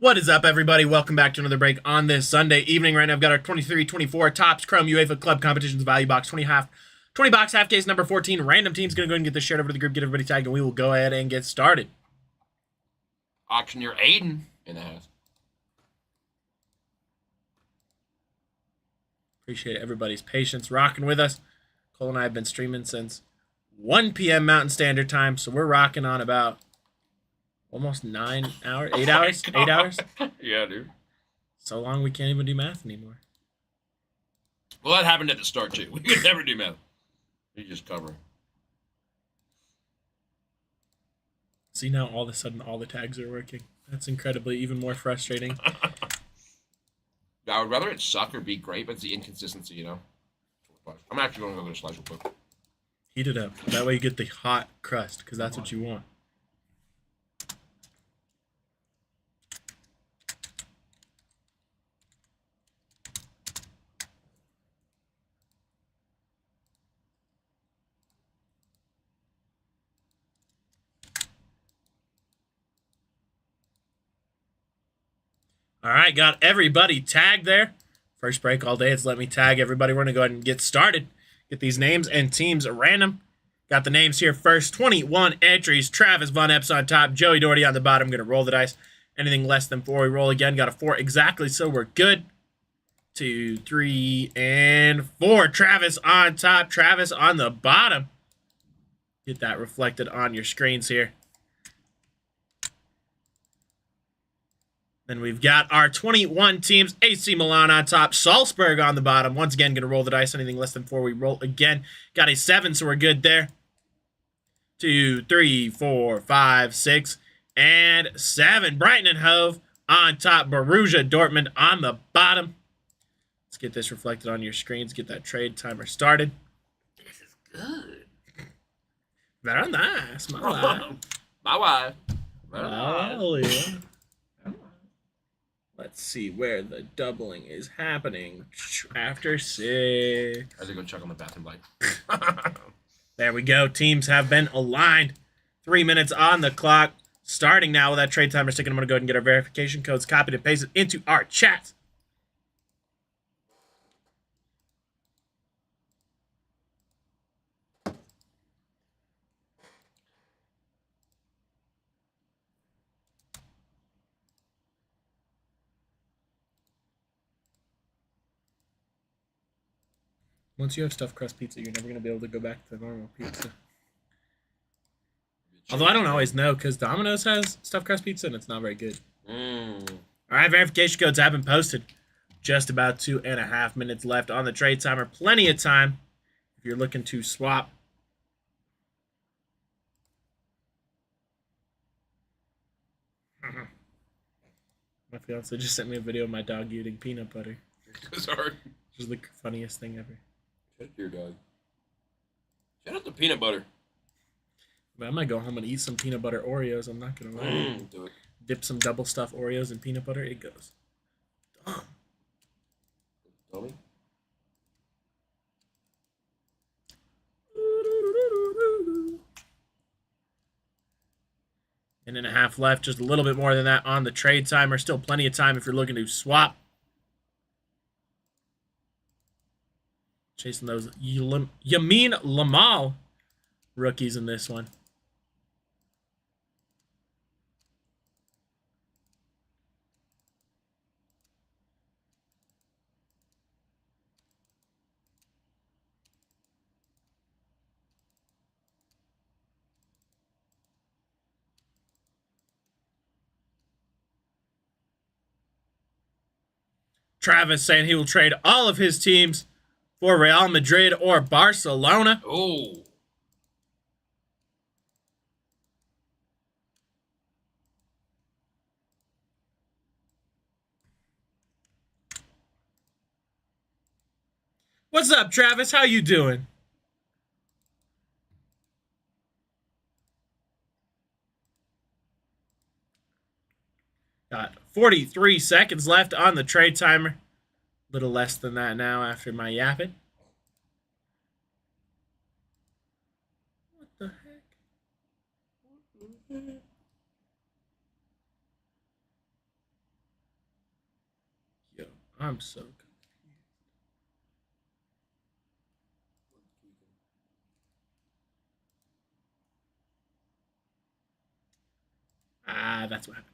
What is up, everybody? Welcome back to another break on this Sunday evening. Right now, I've got our 23-24 Topps Chrome UEFA Club Competitions Value Box 20 box half case number 14. Random team's going to go ahead and get this shared over to the group, get everybody tagged, and we will go ahead and get started. Auctioneer Aiden in the house. Appreciate everybody's patience rocking with us. Cole and I have been streaming since 1 p.m. Mountain Standard Time, so we're rocking on about almost 9 hours, 8 hours, 8 hours. Yeah, dude. So long we can't even do math anymore. Well, that happened at the start, too. We could never do math. We just cover. See, now all of a sudden all the tags are working. That's incredibly even more frustrating. I would rather it suck or be great, but it's the inconsistency, you know? I'm actually going to go get a slice real quick. Heat it up. That way you get the hot crust, because that's what you want. All right, got everybody tagged there. First break all day. It's let me tag everybody. We're going to go ahead and get started. Get these names and teams random. Got the names here first. 21 entries. Travis Von Epps on top. Joey Doherty on the bottom. I'm going to roll the dice. Anything less than 4, we roll again. Got a 4 exactly, so we're good. 2, 3, and 4. Travis on top. Travis on the bottom. Get that reflected on your screens here. Then we've got our 21 teams. AC Milan on top. Salzburg on the bottom. Once again, going to roll the dice. Anything less than 4, we roll again. Got a 7, so we're good there. 2, 3, 4, 5, 6, and 7. Brighton and Hove on top. Borussia Dortmund on the bottom. Let's get this reflected on your screens. Get that trade timer started. This is good. Very nice. My wife. My wife. Oh, yeah. Let's see where the doubling is happening. After 6. I have to go check on the bathroom light. There we go. Teams have been aligned. 3 minutes on the clock. Starting now with that trade timer sticking. I'm going to go ahead and get our verification codes copied and pasted into our chat. Once you have stuffed crust pizza, you're never going to be able to go back to normal pizza. Although I don't always know, because Domino's has stuffed crust pizza, and it's not very good. All right, verification codes have been posted. Just about 2.5 minutes left on the trade timer. Plenty of time if you're looking to swap. My fiance just sent me a video of my dog eating peanut butter. Sorry. Which is the funniest thing ever. Shout out to your dog. Shout out to peanut butter. But I might go home and eat some peanut butter Oreos. I'm not going to lie. Do it. Dip some double stuffed Oreos in peanut butter. It goes. Dumb. Tommy? 1.5 left. Just a little bit more than that on the trade timer. Still plenty of time if you're looking to swap. Chasing those Yamin Lamal rookies in this one. Travis saying he will trade all of his teams for Real Madrid or Barcelona. Oh. What's up, Travis? How you doing? Got 43 seconds left on the trade timer. A little less than that now after my yapping. What the heck? I'm so confused. That's what happened.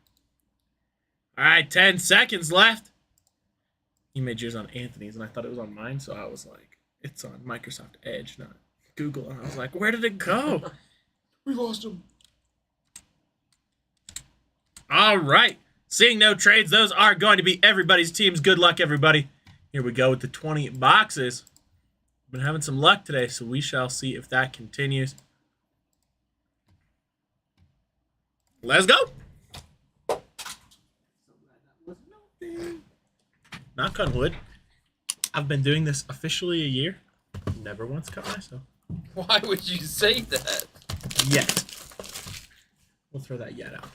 All right, 10 seconds left. You made yours on Anthony's, and I thought it was on mine, so I was like, it's on Microsoft Edge, not Google. And I was like, where did it go? We lost him. All right. Seeing no trades, those are going to be everybody's teams. Good luck, everybody. Here we go with the 20 boxes. Been having some luck today, so we shall see if that continues. Let's go. Knock on wood. I've been doing this officially a year. Never once cut myself. Why would you say that? Yet. We'll throw that yet out.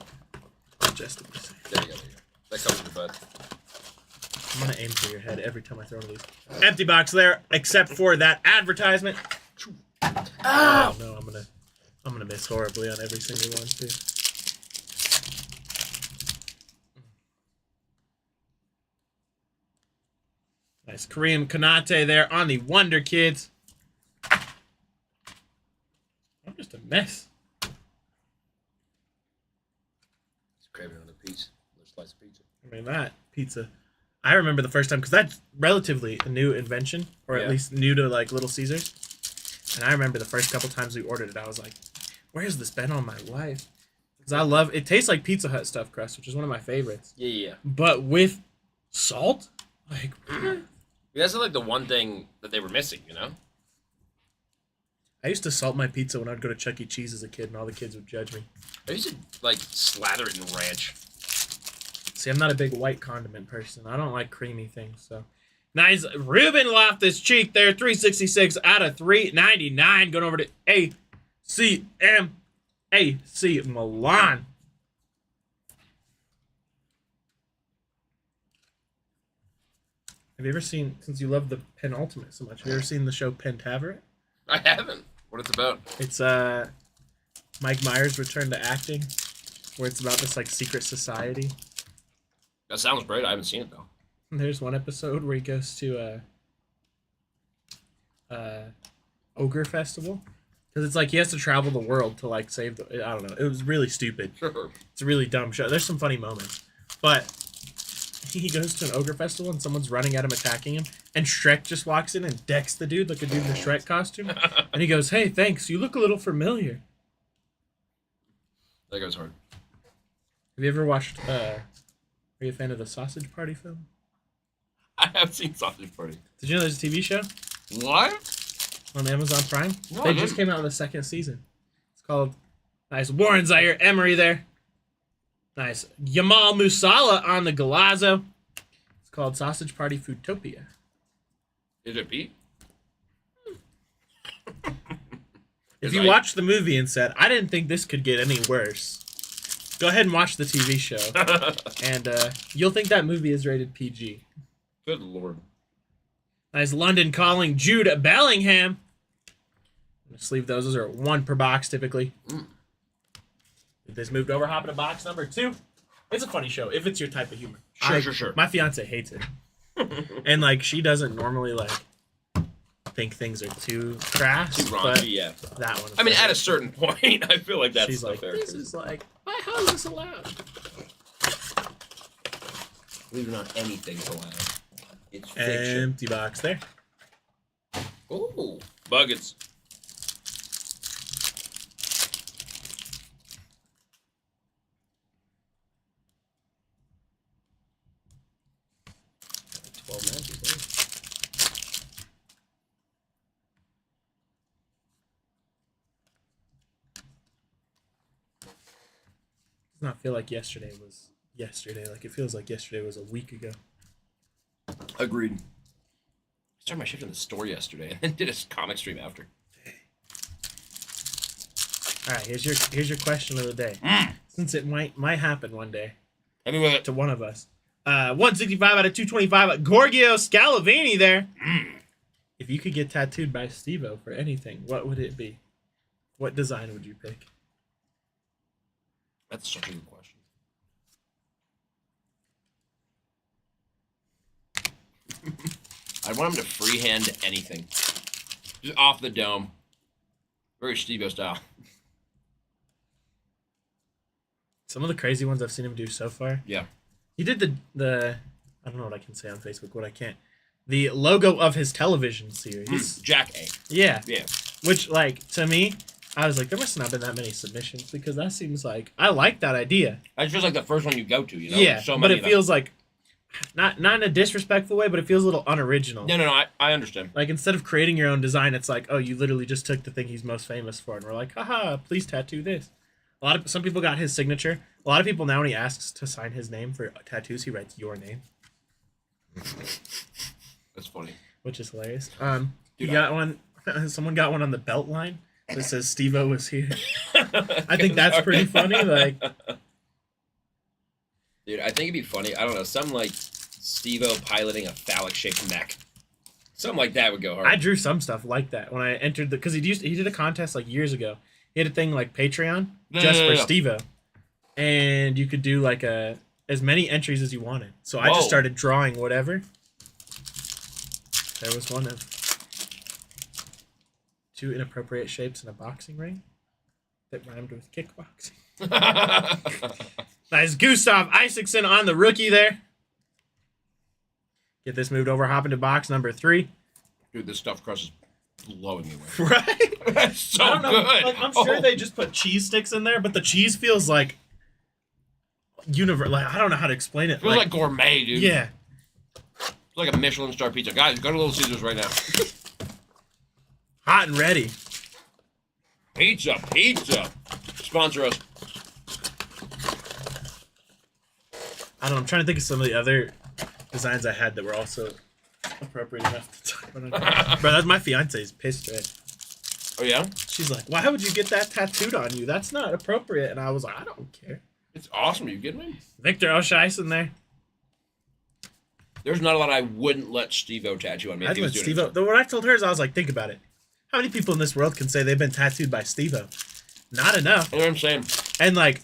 Just to be safe. There you go. That covers your butt. I'm going to aim for your head every time I throw one of these. Empty box there, except for that advertisement. Oh, no, I'm gonna miss horribly on every single one, too. Nice Kareem Konate there on the Wonder Kids. I'm just a mess. Just craving another piece. Another slice of pizza. I mean, that pizza. I remember the first time, because that's relatively a new invention, or at least new to, like, Little Caesars. And I remember the first couple times we ordered it, I was like, where's this been all my life? Because I love, it tastes like Pizza Hut stuffed crust, which is one of my favorites. Yeah. But with salt? Like, That's like the one thing that they were missing, you know? I used to salt my pizza when I'd go to Chuck E. Cheese as a kid, and all the kids would judge me. I used to, like, slather it in ranch. See, I'm not a big white condiment person. I don't like creamy things, so. Nice. Ruben Loftus-Cheek there, 366 out of 399. Going over to AC Milan. Have you ever seen, since you love the penultimate so much, have you ever seen the show Pentaveret? I haven't. What it's about? It's Mike Myers' return to acting, where it's about this like secret society. That sounds great. I haven't seen it, though. And there's one episode where he goes to a ogre festival. Because it's like he has to travel the world to like save the... I don't know. It was really stupid. Sure. It's a really dumb show. There's some funny moments. But he goes to an ogre festival and someone's running at him, attacking him. And Shrek just walks in and decks the dude like a dude in a Shrek costume. And he goes, hey, thanks. You look a little familiar. That goes hard. Have you ever watched... are you a fan of the Sausage Party film? I have seen Sausage Party. Did you know there's a TV show? What? On Amazon Prime? No, They just came out with the second season. It's called... Nice. Warren Zaire Emery there. Nice. Yamal Musala on the Galazzo. It's called Sausage Party Foodtopia. Is it Pete? If you watched the movie and said, I didn't think this could get any worse, go ahead and watch the TV show. And you'll think that movie is rated PG. Good Lord. Nice London Calling Jude Bellingham. I'm going to sleeve those. Those are one per box typically. If this moved over, hop into box number 2. It's a funny show if it's your type of humor. Sure. My fiance hates it. And like she doesn't normally like think things are too crass. Too raunchy, yeah. That one. I mean, at a certain point, I feel like that's she's like, fair. this is like, how is this allowed? Believe it or not, anything's allowed. It's fiction. Empty box there. Ooh, buckets. Does not feel like yesterday was yesterday. Like it feels like yesterday was a week ago. Agreed. I started my shift in the store yesterday and then did a comic stream after. All right, here's your question of the day. Since it might happen one day. Hit me with it. To one of us. 165 out of 225. Gorgio Scalavini there. If you could get tattooed by Steve-O for anything, what would it be? What design would you pick? That's such a good question. I want him to freehand anything. Just off the dome. Very Steve-O style. Some of the crazy ones I've seen him do so far. Yeah. He did the I don't know what I can say on Facebook, what I can't. The logo of his television series. Jack A. Yeah. Yeah. Which, like, to me, I was like, there must not have been that many submissions because that seems like I like that idea. That's just like the first one you go to, you know? Yeah, so but many it feels like not in a disrespectful way, but it feels a little unoriginal. No, I understand. Like, instead of creating your own design, it's like, oh, you literally just took the thing he's most famous for, and we're like, haha, please tattoo this. Some people got his signature. A lot of people now, when he asks to sign his name for tattoos, he writes your name. That's funny. Which is hilarious. Dude, you got one. Someone got one on the belt line that says Steve-O was here. I think that's pretty funny. Like, dude, I think it'd be funny. I don't know, something like Steve-O piloting a phallic-shaped mech. Something like that would go hard. I drew some stuff like that when I entered because he did a contest like years ago. He had a thing like Patreon just for Steve-O, and you could do like as many entries as you wanted. So I just started drawing whatever. There was one of 2 inappropriate shapes in a boxing ring that rhymed with kickboxing. Nice. Gustav Isaacson on the rookie there. Get this moved over, hop into box number 3. Dude, this stuffed crust is blowing me away. Right? That's so I don't know, good. like, I'm sure they just put cheese sticks in there, but the cheese feels like like I don't know how to explain it. It feels like gourmet, dude. Yeah. It's like a Michelin star pizza. Guys, go to Little Caesars right now. Hot and ready. Pizza. Sponsor us. I don't know. I'm trying to think of some of the other designs I had that were also appropriate enough to talk about. Bro, that's my fiance's pissed red. Oh, yeah? She's like, why would you get that tattooed on you? That's not appropriate. And I was like, I don't care. It's awesome. Are you kidding me? Victor O'Sheisen there. There's not a lot I wouldn't let Steve-O tattoo on me. I'd let Steve-O. When I told her, I was like, think about it. How many people in this world can say they've been tattooed by Steve-O? Not enough. You know what I'm saying? And, like,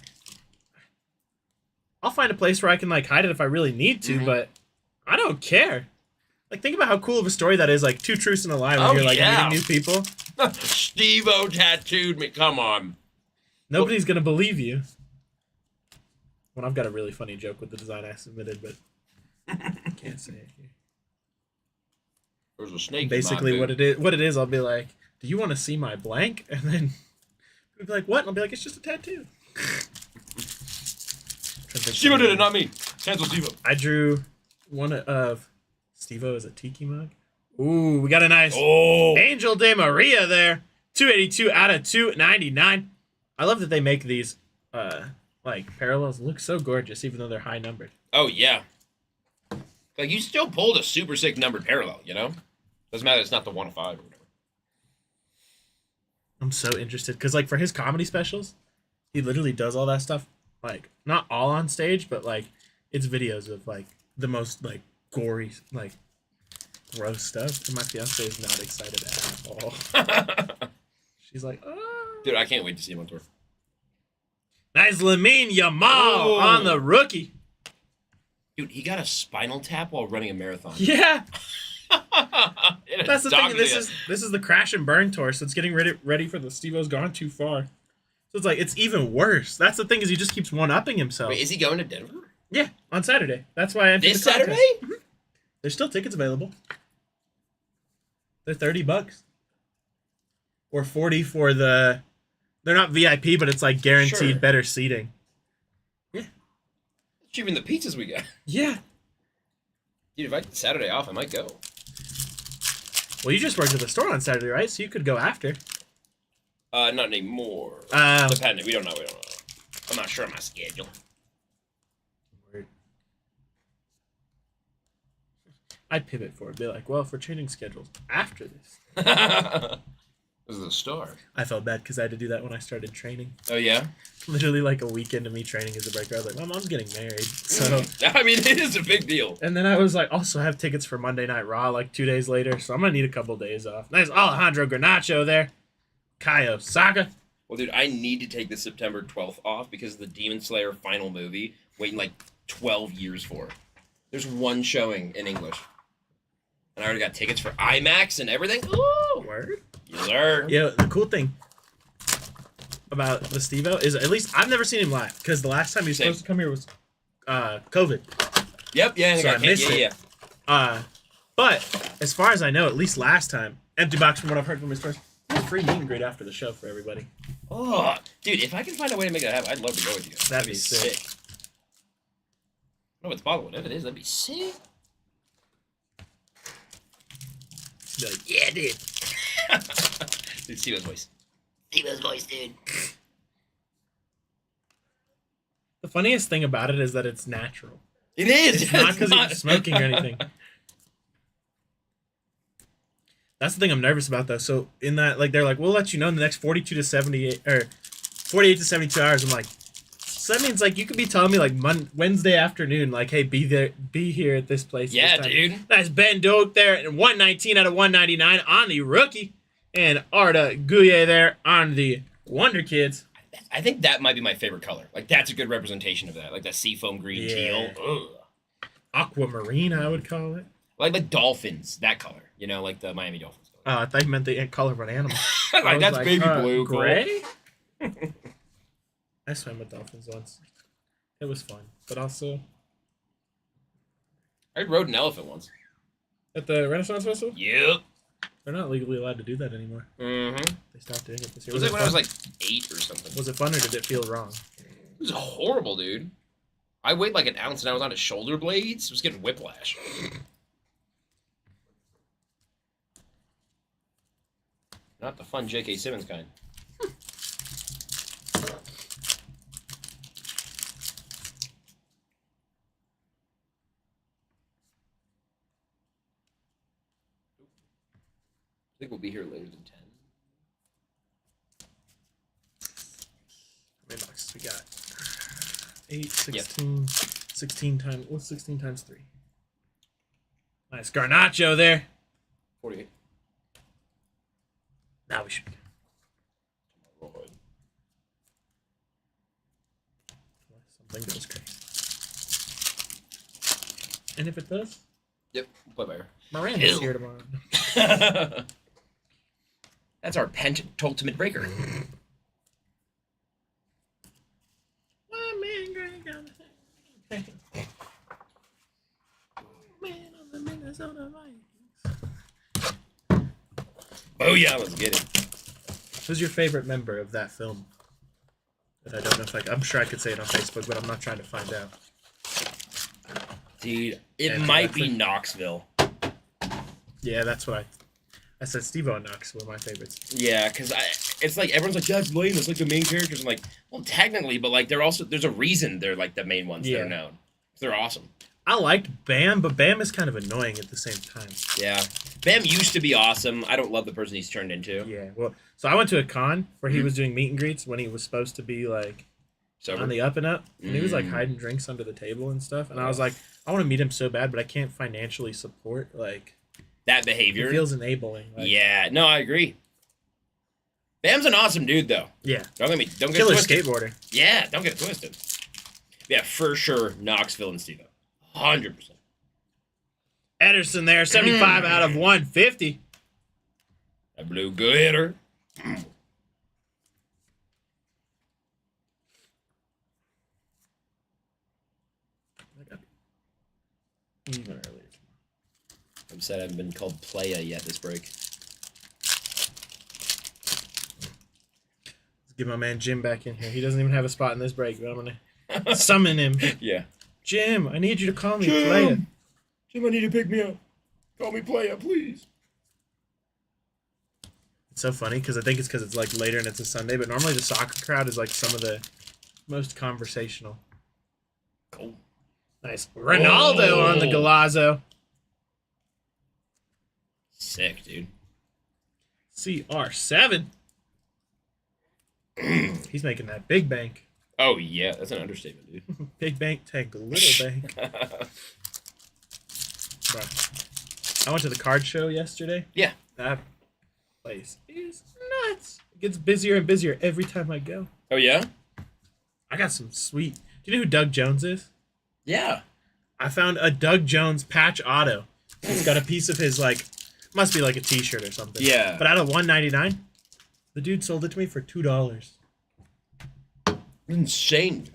I'll find a place where I can, like, hide it if I really need to, but I don't care. Like, think about how cool of a story that is, like, 2 truths and a lie when you're, like, meeting new people. Steve-O tattooed me. Come on. Nobody's going to believe you. Well, I've got a really funny joke with the design I submitted, but I can't say it here. There's a snake. Basically, what it is, I'll be like, "Do you want to see my blank?" And then we'll be like, "What?" And I'll be like, "It's just a tattoo." Steve-O did it, not me. Cancel Steve-O. I drew one of Steve-O as a tiki mug. Ooh, we got a nice Angel De Maria there. 282 out of 299. I love that they make these like parallels look so gorgeous, even though they're high numbered. Oh yeah. Like you still pulled a super sick numbered parallel, you know? Doesn't matter, it's not the 1 of 5 or whatever. I'm so interested because, like, for his comedy specials, he literally does all that stuff. Like, not all on stage, but like, it's videos of like the most like gory, like gross stuff. And my fiance is not excited at all. She's like, oh. Dude, I can't wait to see him on tour. Nice Lamine Yamal on the rookie. Dude, he got a spinal tap while running a marathon. Yeah. That's the thing. This is the crash and burn tour, so it's getting ready for the Steve-O's Gone Too Far. So it's like it's even worse. That's the thing is he just keeps one-upping himself. Wait, is he going to Denver? Yeah, on Saturday. That's why I entered this the contest. Saturday? Mm-hmm. There's still tickets available. They're $30. Or 40 for the. They're not VIP, but it's like guaranteed better seating. Yeah. Cheaper than the pizzas we got. Yeah. Dude, if I get Saturday off, I might go. Well, you just worked at the store on Saturday, right? So you could go after. Not anymore. Depending. We don't know. I'm not sure on my schedule. Word. I'd pivot for it. Be like, well, if we're changing schedules after this. This is a star. I felt bad because I had to do that when I started training. Oh, yeah? Literally like a weekend of me training as a breaker. I was like, my mom's getting married. So I mean, it is a big deal. And then I was like, also have tickets for Monday Night Raw like 2 days later. So I'm going to need a couple days off. Nice Alejandro Garnacho there. Kai Osaka. Well, dude, I need to take the September 12th off because of the Demon Slayer final movie, waiting like 12 years for. There's one showing in English. And I already got tickets for IMAX and everything. Ooh! Word? Yes, sir. Yeah, the cool thing about the Steve-O is at least I've never seen him live because the last time he was Same. supposed to come here was COVID. Yep, yeah, So I missed it. But as far as I know, at least last time, Empty Box from what I've heard from his first, it was free meet and greet after the show for everybody. Oh, dude, if I can find a way to make that happen, I'd love to go with you. That'd be sick. I don't know what the bottle would. If it is, that'd be sick. Be like, yeah, dude. Dude, Stevo's voice. Stevo's voice, dude. The funniest thing about it is that it's natural. It is. It's not because he's smoking or anything. That's the thing I'm nervous about, though. So in that, like, they're like, we'll let you know in the next 48 to 72 hours. I'm like, so that means like you could be telling me like Wednesday afternoon, like, hey, be here at this place. Yeah, this time. dude. That's Ben Doak there, and 119 out of 199 on the rookie, and Arda Guye there on the Wonder Kids. I think that might be my favorite color. Like, that's a good representation of that. Like that seafoam green teal. Ugh. Aquamarine, I would call it. Like dolphins, that color. You know, like the Miami Dolphins color. I thought you meant the color of an animal. Like, that's baby blue. Gray? I swam with dolphins once. It was fun, but also I rode an elephant once. at the Renaissance Festival. Yep. They're not legally allowed to do that anymore. Mm-hmm. They stopped doing it this year. Was it when I was fun? like 8 or something? Was it fun or did it feel wrong? It was horrible, dude. I weighed like an ounce and I was on his shoulder blades. I was getting whiplash. Not the fun J.K. Simmons kind. I think we'll be here later than 10. How many boxes we got? 8, 16, 16 times. What's 16 times 3? Nice Garnacho there. 48. Now we should. Something goes crazy. And if it does, Yep, play by her. Miranda's here tomorrow. That's our penultimate breaker. Oh yeah, let's get it. Who's your favorite member of that film? That I don't know if I'm sure I could say it on Facebook, but I'm not trying to find out. Dude, it Yeah, might be exactly. Knoxville. Yeah, that's what I said. Steve-O and Knox were my favorites. Yeah, because it's like everyone's like, yeah, it's lame. It's like the main characters. I'm like, well, technically, but like they're also there's a reason they're like the main ones that Yeah. are known. They're awesome. I liked Bam, but Bam is kind of annoying at the same time. Yeah, Bam used to be awesome. I don't love the person he's turned into. Yeah, well, so I went to a con where he was doing meet and greets when he was supposed to be like So on the up and up, and he was like Mm. hiding drinks under the table and stuff. And I was like, I want to meet him so bad, but I can't financially support. Like, that it behavior. feels enabling. Like, Yeah, no, I agree. Bam's an awesome dude, though. yeah, Don't get killer twisted. skateboarder. Yeah, don't get it twisted. Yeah, for sure, Knoxville and Steve-O. 100%. Ederson there, 75 out of 150. A blue good hitter. Even earlier. I'm sad I haven't been called playa yet this break. Let's get my man Jim back in here. He doesn't even have a spot in this break, but I'm gonna summon him. Yeah. Jim, I need you to call me Jim! playa. Jim, I need you to pick me up. Call me playa, please. It's so funny because I think it's because it's like later and it's a Sunday, but normally the soccer crowd is like some of the most conversational. Cool. Nice. Ronaldo on the Galazzo. Sick, dude. CR7. He's making that big bank. Oh, yeah. That's an understatement, dude. Big bank, tank, little bank. Bro. I went to the card show yesterday. Yeah. That place is nuts. It gets busier and busier every time I go. Oh, yeah? I got some sweet. Do you know who Doug Jones is? Yeah. I found a Doug Jones patch auto It's got a piece of his, like, must be like a t-shirt or something. Yeah. But out of $1.99, the dude sold it to me for $2. Insane.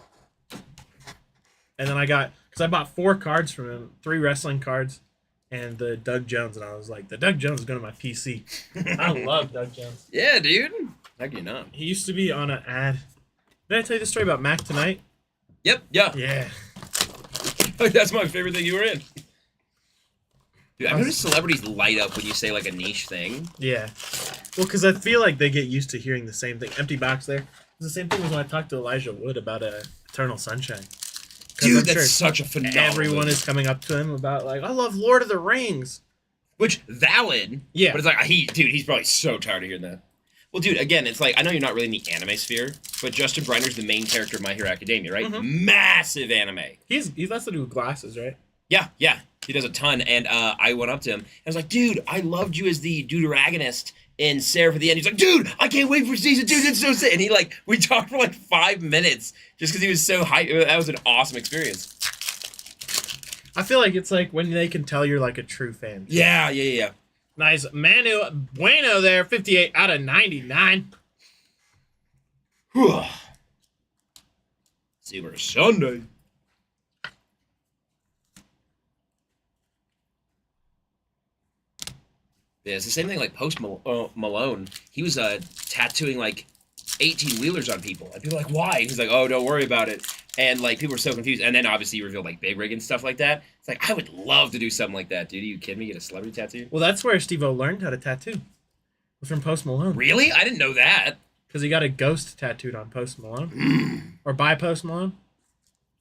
And then I got, because I bought 4 cards from him, 3 wrestling cards, and the Doug Jones, and I was like, the Doug Jones is going to my PC. I love Doug Jones. Yeah, dude. How can you not? He used to be on an ad. Did I tell you the story about Mac Tonight? Yep. Yeah. Yeah. That's my favorite thing you were in. Dude, I've noticed celebrities light up when you say like a niche thing. Yeah. Well, because I feel like they get used to hearing the same thing. Empty box there. It's the same thing as when I talked to Elijah Wood about Eternal Sunshine. Dude, I'm that's sure such a phenomenal everyone movie. is coming up to him about, like, I love Lord of the Rings. Which, valid. Yeah. But it's like, he's probably so tired of hearing that. Well, dude, again, it's like, I know you're not really in the anime sphere, but Justin Briner's the main character of My Hero Academia, right? Mhm. Massive anime. He's that's the dude with glasses, right? Yeah, yeah. He does a ton. And I went up to him and I was like, dude, I loved you as the deuteragonist in Seraph at the end. He's like, dude, I can't wait for season 2. It's so sick. And he, like, we talked for like 5 minutes just because he was so hyped. That was an awesome experience. I feel like it's like when they can tell you're like a true fan. Yeah, yeah, yeah. Nice. Manu Bueno there, 58 out of 99. Whew. Super Sunday. Yeah, it's the same thing like Post Malone. He was tattooing like 18-wheelers on people. And people were like, why? He's like, oh, don't worry about it. And like people were so confused. And then obviously he revealed like Big Rig and stuff like that. It's like, I would love to do something like that, dude. Are you kidding me? Get a celebrity tattoo? Well, that's where Steve-O learned how to tattoo. It was from Post Malone. Really? I didn't know that. Because he got a ghost tattooed on Post Malone. Or by Post Malone.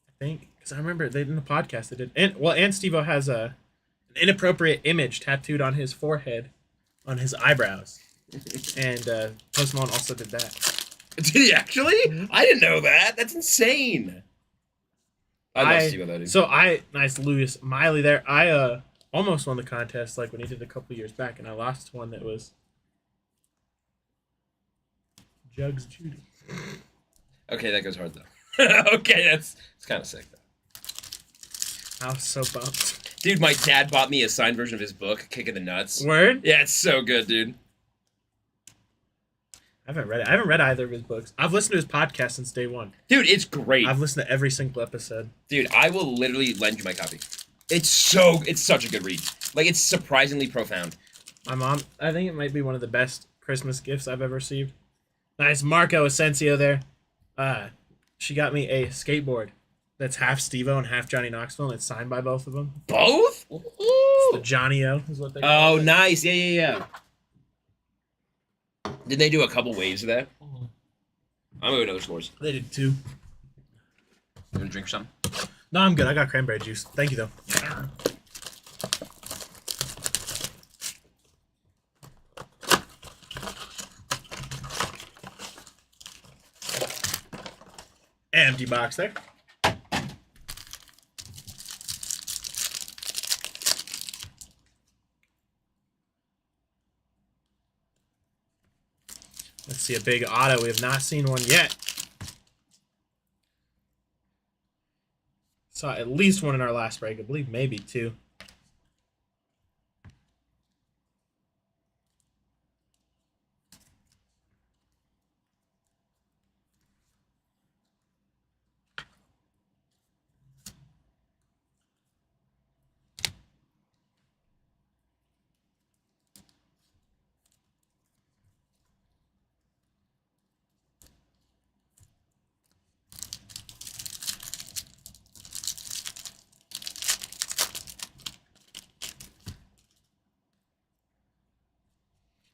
I think. Because I remember they in the podcast they did. And Steve-O has an inappropriate image tattooed on his forehead, on his eyebrows. And Post Malone also did that. Did he actually? I didn't know that. That's insane. I love Steve-O though, dude. Nice Louis Miley there. I almost won the contest like when he did a couple years back, and I lost one that was Jugs Judy. Okay, that goes hard though. Okay, it's kind of sick though. I was so bummed. Dude, my dad bought me a signed version of his book, Kicking the Nuts. Word? Yeah, it's so good, dude. I haven't read it. I haven't read either of his books. I've listened to his podcast since day one. Dude, it's great. I've listened to every single episode. Dude, I will literally lend you my copy. It's such a good read. Like, it's surprisingly profound. My mom, I think it might be one of the best Christmas gifts I've ever received. Nice Marco Asensio there. She got me a skateboard that's half Steve-O and half Johnny Knoxville, and it's signed by both of them. Both? It's the Johnny-O is what they call Oh, it. nice. Yeah, yeah, yeah. Did they do a couple waves of that? I'm gonna go to other scores. They did 2. You gonna drink some? No, I'm good. I got cranberry juice. Thank you, though. Empty box there. Let's see a big auto. We have not seen one yet. Saw at least one in our last break. I believe maybe 2.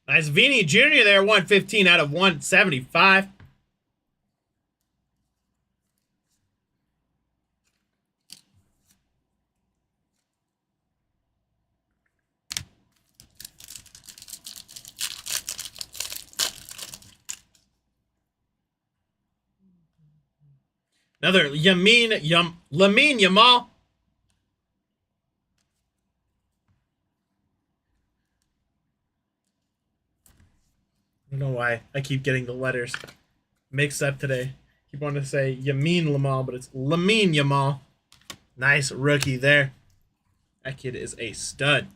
Nice Vini Jr. there, 115 out of 175. Another Lamine Yamal. I don't know why I keep getting the letters mixed up today. Keep wanting to say Yamin Lamal, but it's Lamine Yamal. Nice rookie there. That kid is a stud.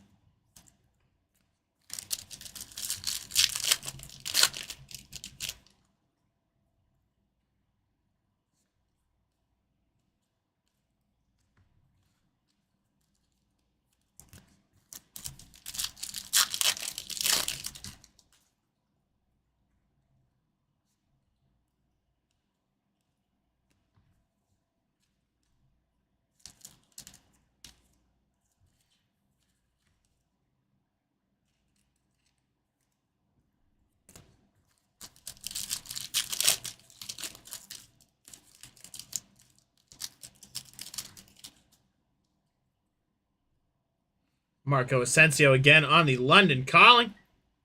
Marco Asensio again on the London Calling.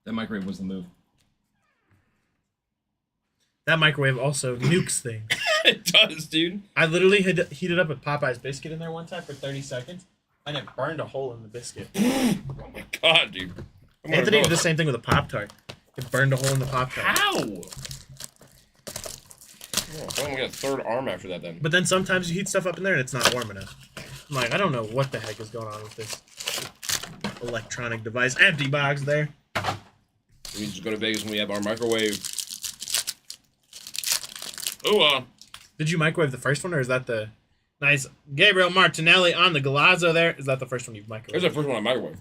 That microwave was the move. That microwave also nukes things. It does, dude. I literally had heated up a Popeye's biscuit in there one time for 30 seconds, and it burned a hole in the biscuit. Oh my god, dude. Anthony did the same thing with a Pop-Tart. It burned a hole in the Pop-Tart. How? Oh, I'm gonna get a third arm after that then. But then sometimes you heat stuff up in there and it's not warm enough. I'm like, I don't know what the heck is going on with this electronic device. Empty box there. We just go to Vegas when we have our microwave. Oh, Did you microwave the first one, or is that the nice Gabriel Martinelli on the Galazzo there? Is that the first one you've Here's microwaved? the first one I microwave.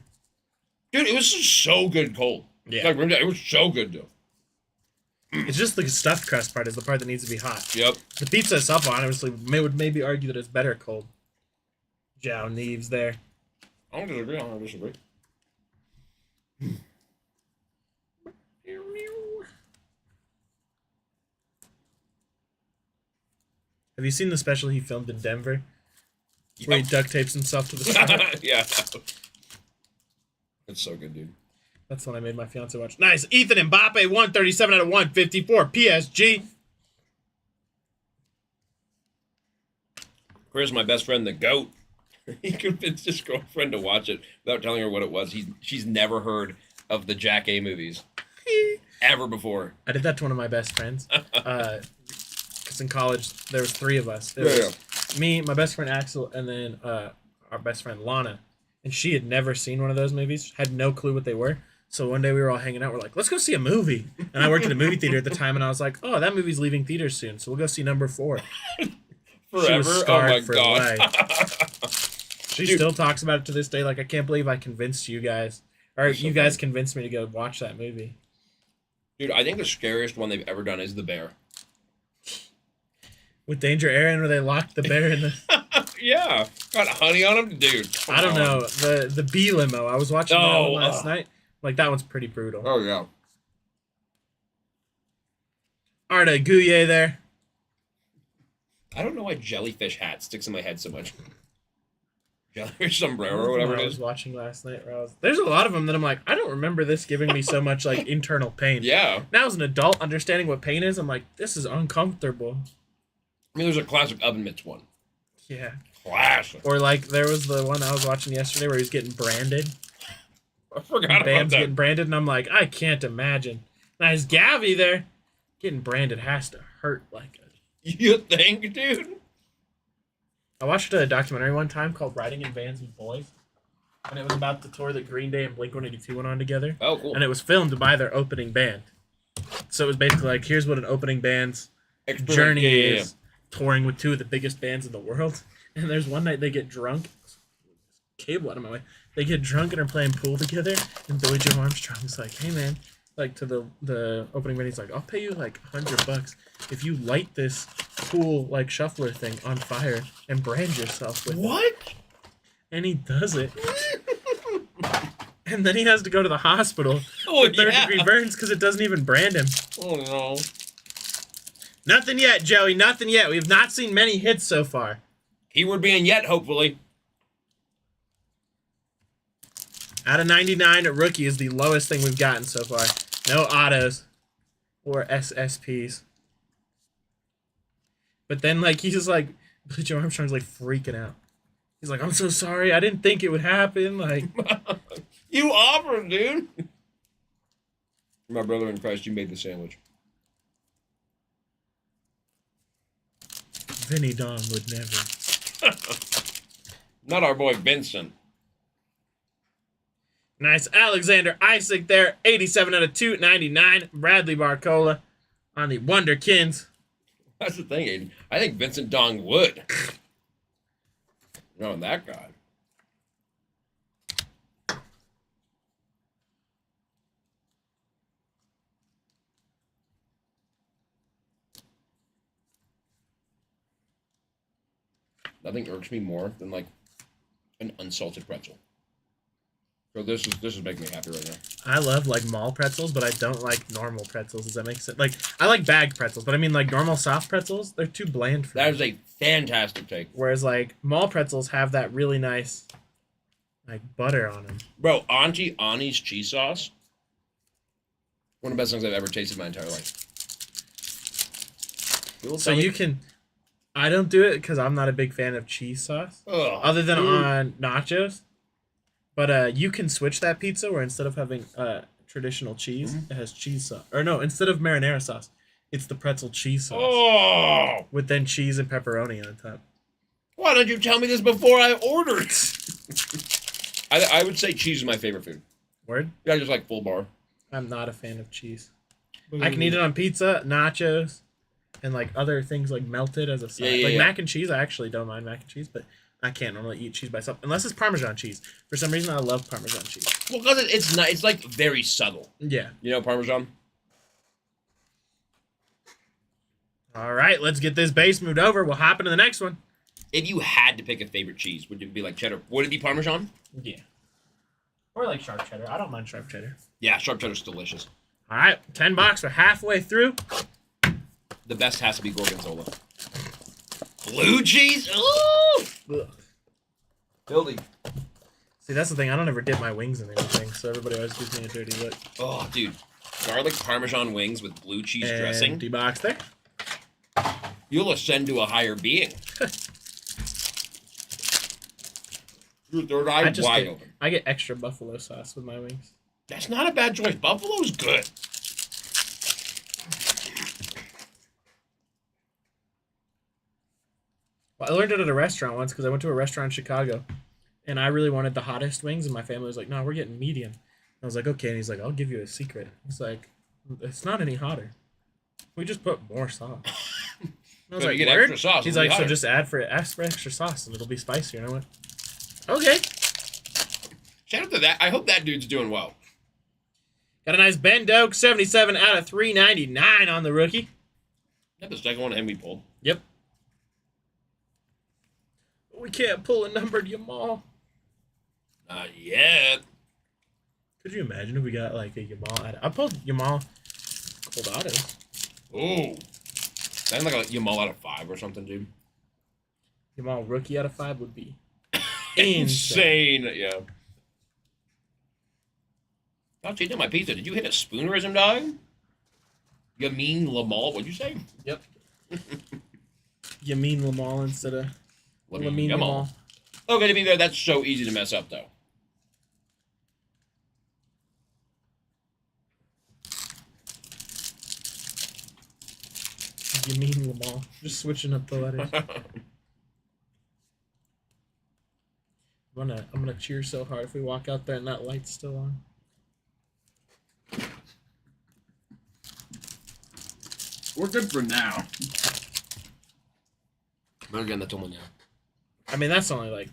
Dude, it was just so good cold. Yeah. Like, it was so good, though. It's just the stuffed crust part is the part that needs to be hot. Yep. The pizza itself, honestly, would maybe argue that it's better cold. Jow Neves there. I don't disagree. I don't disagree. Have you seen the special he filmed in Denver? Where he duct tapes himself to the side? Yeah. It's so good, dude. That's what I made my fiance watch. Nice. Ethan Mbappe, 137 out of 154. PSG. Chris, my best friend, the GOAT. He convinced his girlfriend to watch it without telling her what it was. She's never heard of the Jack A movies. Ever before. I did that to one of my best friends. Because in college, there was three of us. There was me, my best friend Axel, and then our best friend Lana. And she had never seen one of those movies, had no clue what they were. So one day we were all hanging out. We're like, let's go see a movie. And I worked at a movie theater at the time, and I was like, oh, that movie's leaving theaters soon, so we'll go see number 4. Forever? She was Oh scarred my for god. life. She Dude. still talks about it to this day. Like, I can't believe I convinced you guys. Or That's so you guys funny. convinced me to go watch that movie. Dude, I think the scariest one they've ever done is The Bear. With Danger Aaron, where they locked the bear in the... Yeah. Got honey on him? Dude. come I don't on. know. The B limo. I was watching that Oh, one last night. Like, that one's pretty brutal. Oh, yeah. Arda Guye there. I don't know why jellyfish hat sticks in my head so much. Jellyfish sombrero or What whatever I it was is. watching last night. There's a lot of them that I'm like, I don't remember this giving me so much like internal pain. Yeah. Now as an adult, understanding what pain is, I'm like, this is uncomfortable. I mean, there's a classic oven mitts one. Yeah. Classic. Or like there was the one I was watching yesterday where he was getting branded. I forgot about Bam's that. getting branded, and I'm like, I can't imagine. Nice Gavi there. Getting branded has to hurt like a... You think, dude? I watched a documentary one time called Riding in Vans with Boys. And it was about the tour that Green Day and Blink-182 went on together. Oh, cool. And it was filmed by their opening band. So it was basically like, here's what an opening band's journey is. Touring with two of the biggest bands in the world. And there's one night they get drunk. Cable out of my way. They get drunk and are playing pool together. And Billy Joe Armstrong's like, hey man, like to the opening band, he's like, I'll pay you like $100 if you light this pool like shuffler thing on fire and brand yourself with it. What? And he does it. And then he has to go to the hospital Oh, for third yeah. degree burns because it doesn't even brand him. Oh, no. Nothing yet, Joey. Nothing yet. We have not seen many hits so far. Keyword being yet, hopefully. Out of 99, a rookie is the lowest thing we've gotten so far. No autos or SSPs. But then, like, he's just like, Billy Joe Armstrong's like freaking out. He's like, I'm so sorry. I didn't think it would happen. Like, You offered, dude. My brother in Christ, you made the sandwich. Vinny Don would never. Not our boy Vincent. Nice. Alexander Isaac there. 87 out of 299. Bradley Barcola on the Wonderkins. That's the thing, Aiden. I think Vincent Dong would. No, that guy. Nothing irks me more than like an unsalted pretzel. So this is making me happy right now. I love like mall pretzels, but I don't like normal pretzels. Does that make sense? Like I like bagged pretzels, but I mean like normal soft pretzels, they're too bland for That me. is a fantastic take. Whereas like mall pretzels have that really nice Like butter on them. Bro, Auntie Annie's cheese sauce. One of the best things I've ever tasted in my entire life. So you can. I don't do it because I'm not a big fan of cheese sauce, other than on nachos. But you can switch that pizza where instead of having traditional cheese, it has cheese sauce. Or no, instead of marinara sauce, it's the pretzel cheese sauce. Oh! With then cheese and pepperoni on top. Why didn't you tell me this before I ordered? I would say cheese is my favorite food. Word? Yeah, just like full bar. I'm not a fan of cheese. I can eat it on pizza, nachos, and like other things like melted as a side. Mac and cheese, I actually don't mind mac and cheese, but I can't normally eat cheese by itself unless it's Parmesan cheese. For some reason, I love Parmesan cheese. Well, because it's not. It's like very subtle. Yeah. You know Parmesan. All right, let's get this base moved over. We'll hop into the next one. If you had to pick a favorite cheese, would it be like cheddar? Would it be Parmesan? Yeah. Or like sharp cheddar. I don't mind sharp cheddar. Yeah, sharp cheddar's delicious. All right, $10. We're halfway through. The best has to be Gorgonzola. Blue cheese? Ooh! Building. See, that's the thing. I don't ever dip my wings in anything, so everybody always gives me a dirty look. Oh, dude. Garlic Parmesan wings with blue cheese dressing. Empty box there. You'll ascend to a higher being. Your third eye wide open. I get extra buffalo sauce with my wings. That's not a bad choice. Buffalo's good. Well, I learned it at a restaurant once because I went to a restaurant in Chicago, and I really wanted the hottest wings, and my family was like, "No, we're getting medium." I was like, "Okay," and he's like, "I'll give you a secret." He's like, "It's not any hotter. We just put more sauce." And I was So like, you get "Word?" extra sauce. He's it'll be like, "So hotter. just ask for extra sauce, and it'll be spicier." And I went, "Okay." Shout out to that. I hope that dude's doing well. Got a nice Ben Doak, 77 out of 399 on the rookie. That's the second one we pulled. Yep. We can't pull a numbered Yamal. Not yet. Could you imagine if we got like a Yamal? I pulled Yamal cold autos. Ooh. That's like a Yamal out of 5 or something, dude. Yamal rookie out of 5 would be insane. Yeah. Oh, cheating on my pizza. Did you hit a spoonerism, dog? You mean Lamal? What'd you say? Yep. You mean Lamal instead of Lamine Yamal. Okay, to be fair, that's so easy to mess up, though. You mean Lamal. Just switching up the letters. I'm gonna cheer so hard if we walk out there and that light's still on. We're good for now. But again, that's only now. I mean, that's only like,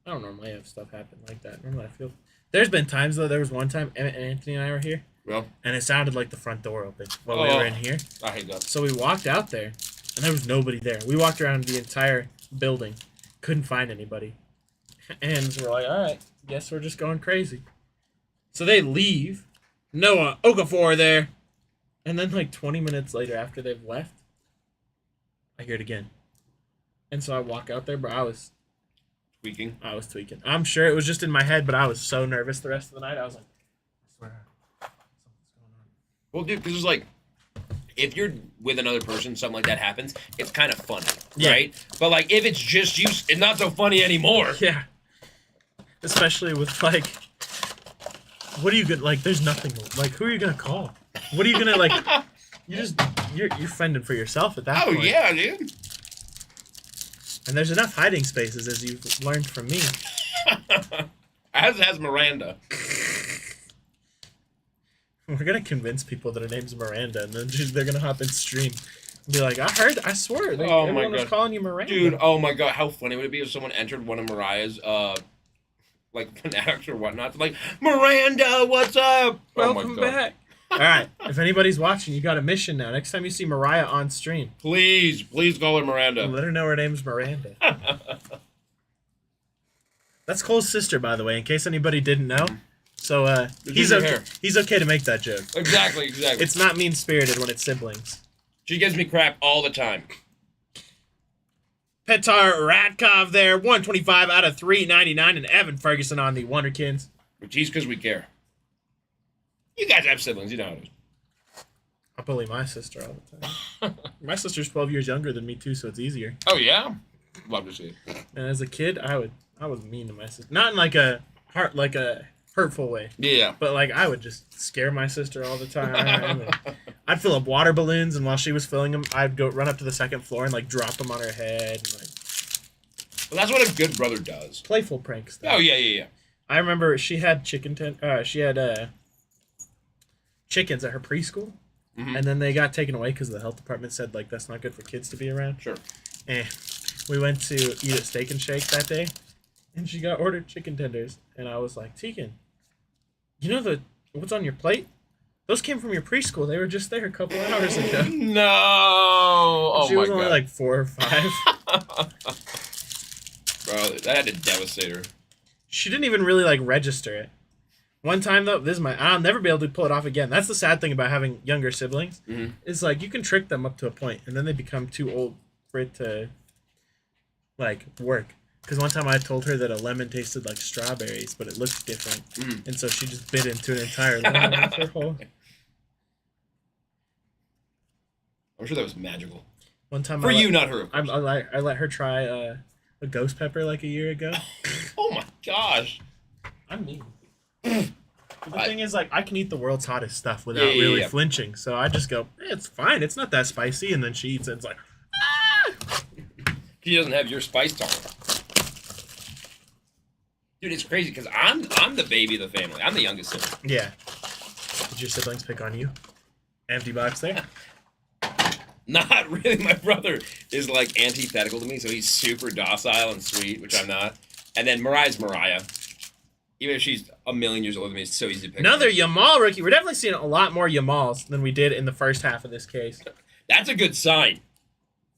I don't normally have stuff happen like that. Normally I feel, there's been times though, there was one time Emmett and Anthony and I were here. Well, and it sounded like the front door opened while we were in here. I hate that. So we walked out there and there was nobody there. We walked around the entire building, couldn't find anybody. And we're like, all right, guess we're just going crazy. So they leave. Noah Okafor there. And then like 20 minutes later after they've left, I hear it again. And so I walk out there, bro. I was Tweaking. tweaking. I'm sure it was just in my head, but I was so nervous the rest of the night. I was like, I swear, something's going on. Well, dude, because it's like, if you're with another person, something like that happens, it's kind of funny, right? But like, if it's just you, it's not so funny anymore. Yeah. Especially with like, what are you gonna like? There's nothing like. Who are you gonna call? What are you gonna like? You're fending for yourself at that point. Oh yeah, dude. And there's enough hiding spaces as you've learned from me. As has Miranda. We're gonna convince people that her name's Miranda, and then they're gonna hop in stream and be like, I swear, everyone was calling you Miranda. Dude, oh my god, how funny would it be if someone entered one of Mariah's like fanatics or whatnot? Like, Miranda, what's up? Welcome back. All right, if anybody's watching, you got a mission now. Next time you see Mariah on stream, please call her Miranda. Let her know her name's Miranda. That's Cole's sister, by the way, in case anybody didn't know. So he's okay to make that joke. Exactly. It's not mean-spirited when it's siblings. She gives me crap all the time. Petar Radkov there, 125 out of 399, and Evan Ferguson on the Wonderkins. But geez, because we care. You guys have siblings, you know how it is. I bully my sister all the time. My sister's 12 years younger than me too, so it's easier. Oh yeah, love to see it. And as a kid, I was mean to my sister, not in like a hurtful way. Yeah. But like I would just scare my sister all the time. And I'd fill up water balloons, and while she was filling them, I'd go run up to the second floor and like drop them on her head. And, like, Well, that's what a good brother does. playful pranks. Oh yeah. I remember she had chickens at her preschool, and then they got taken away because the health department said like that's not good for kids to be around. Sure. And we went to eat at Steak and Shake that day, and she got ordered chicken tenders, and I was like, Tegan, you know what's on your plate? Those came from your preschool. They were just there a couple hours ago. No. Oh She my was only god. like 4 or 5. Bro, that had to devastate her. She didn't even really like register it. One time though, I'll never be able to pull it off again. That's the sad thing about having younger siblings. Mm-hmm. Is like you can trick them up to a point, and then they become too old for it to like work. Because one time I told her that a lemon tasted like strawberries, but it looked different, and so she just bit into an entire lemon with her whole. I'm sure that was magical. One time For you, not her. Of I course. let her try a ghost pepper like a year ago. Oh my gosh. I'm mean. The thing is, like, I can eat the world's hottest stuff without really flinching. So I just go, it's fine. It's not that spicy. And then she eats it. And it's like, ah! She doesn't have your spice tolerance. Dude, it's crazy because I'm the baby of the family. I'm the youngest sibling. Yeah. Did your siblings pick on you? Empty box there. Not really. My brother is like antithetical to me, so he's super docile and sweet, which I'm not. And then Mariah's Mariah. Even if she's a million years older than me, it's so easy to pick. Another Yamal rookie. We're definitely seeing a lot more Yamals than we did in the first half of this case. That's a good sign.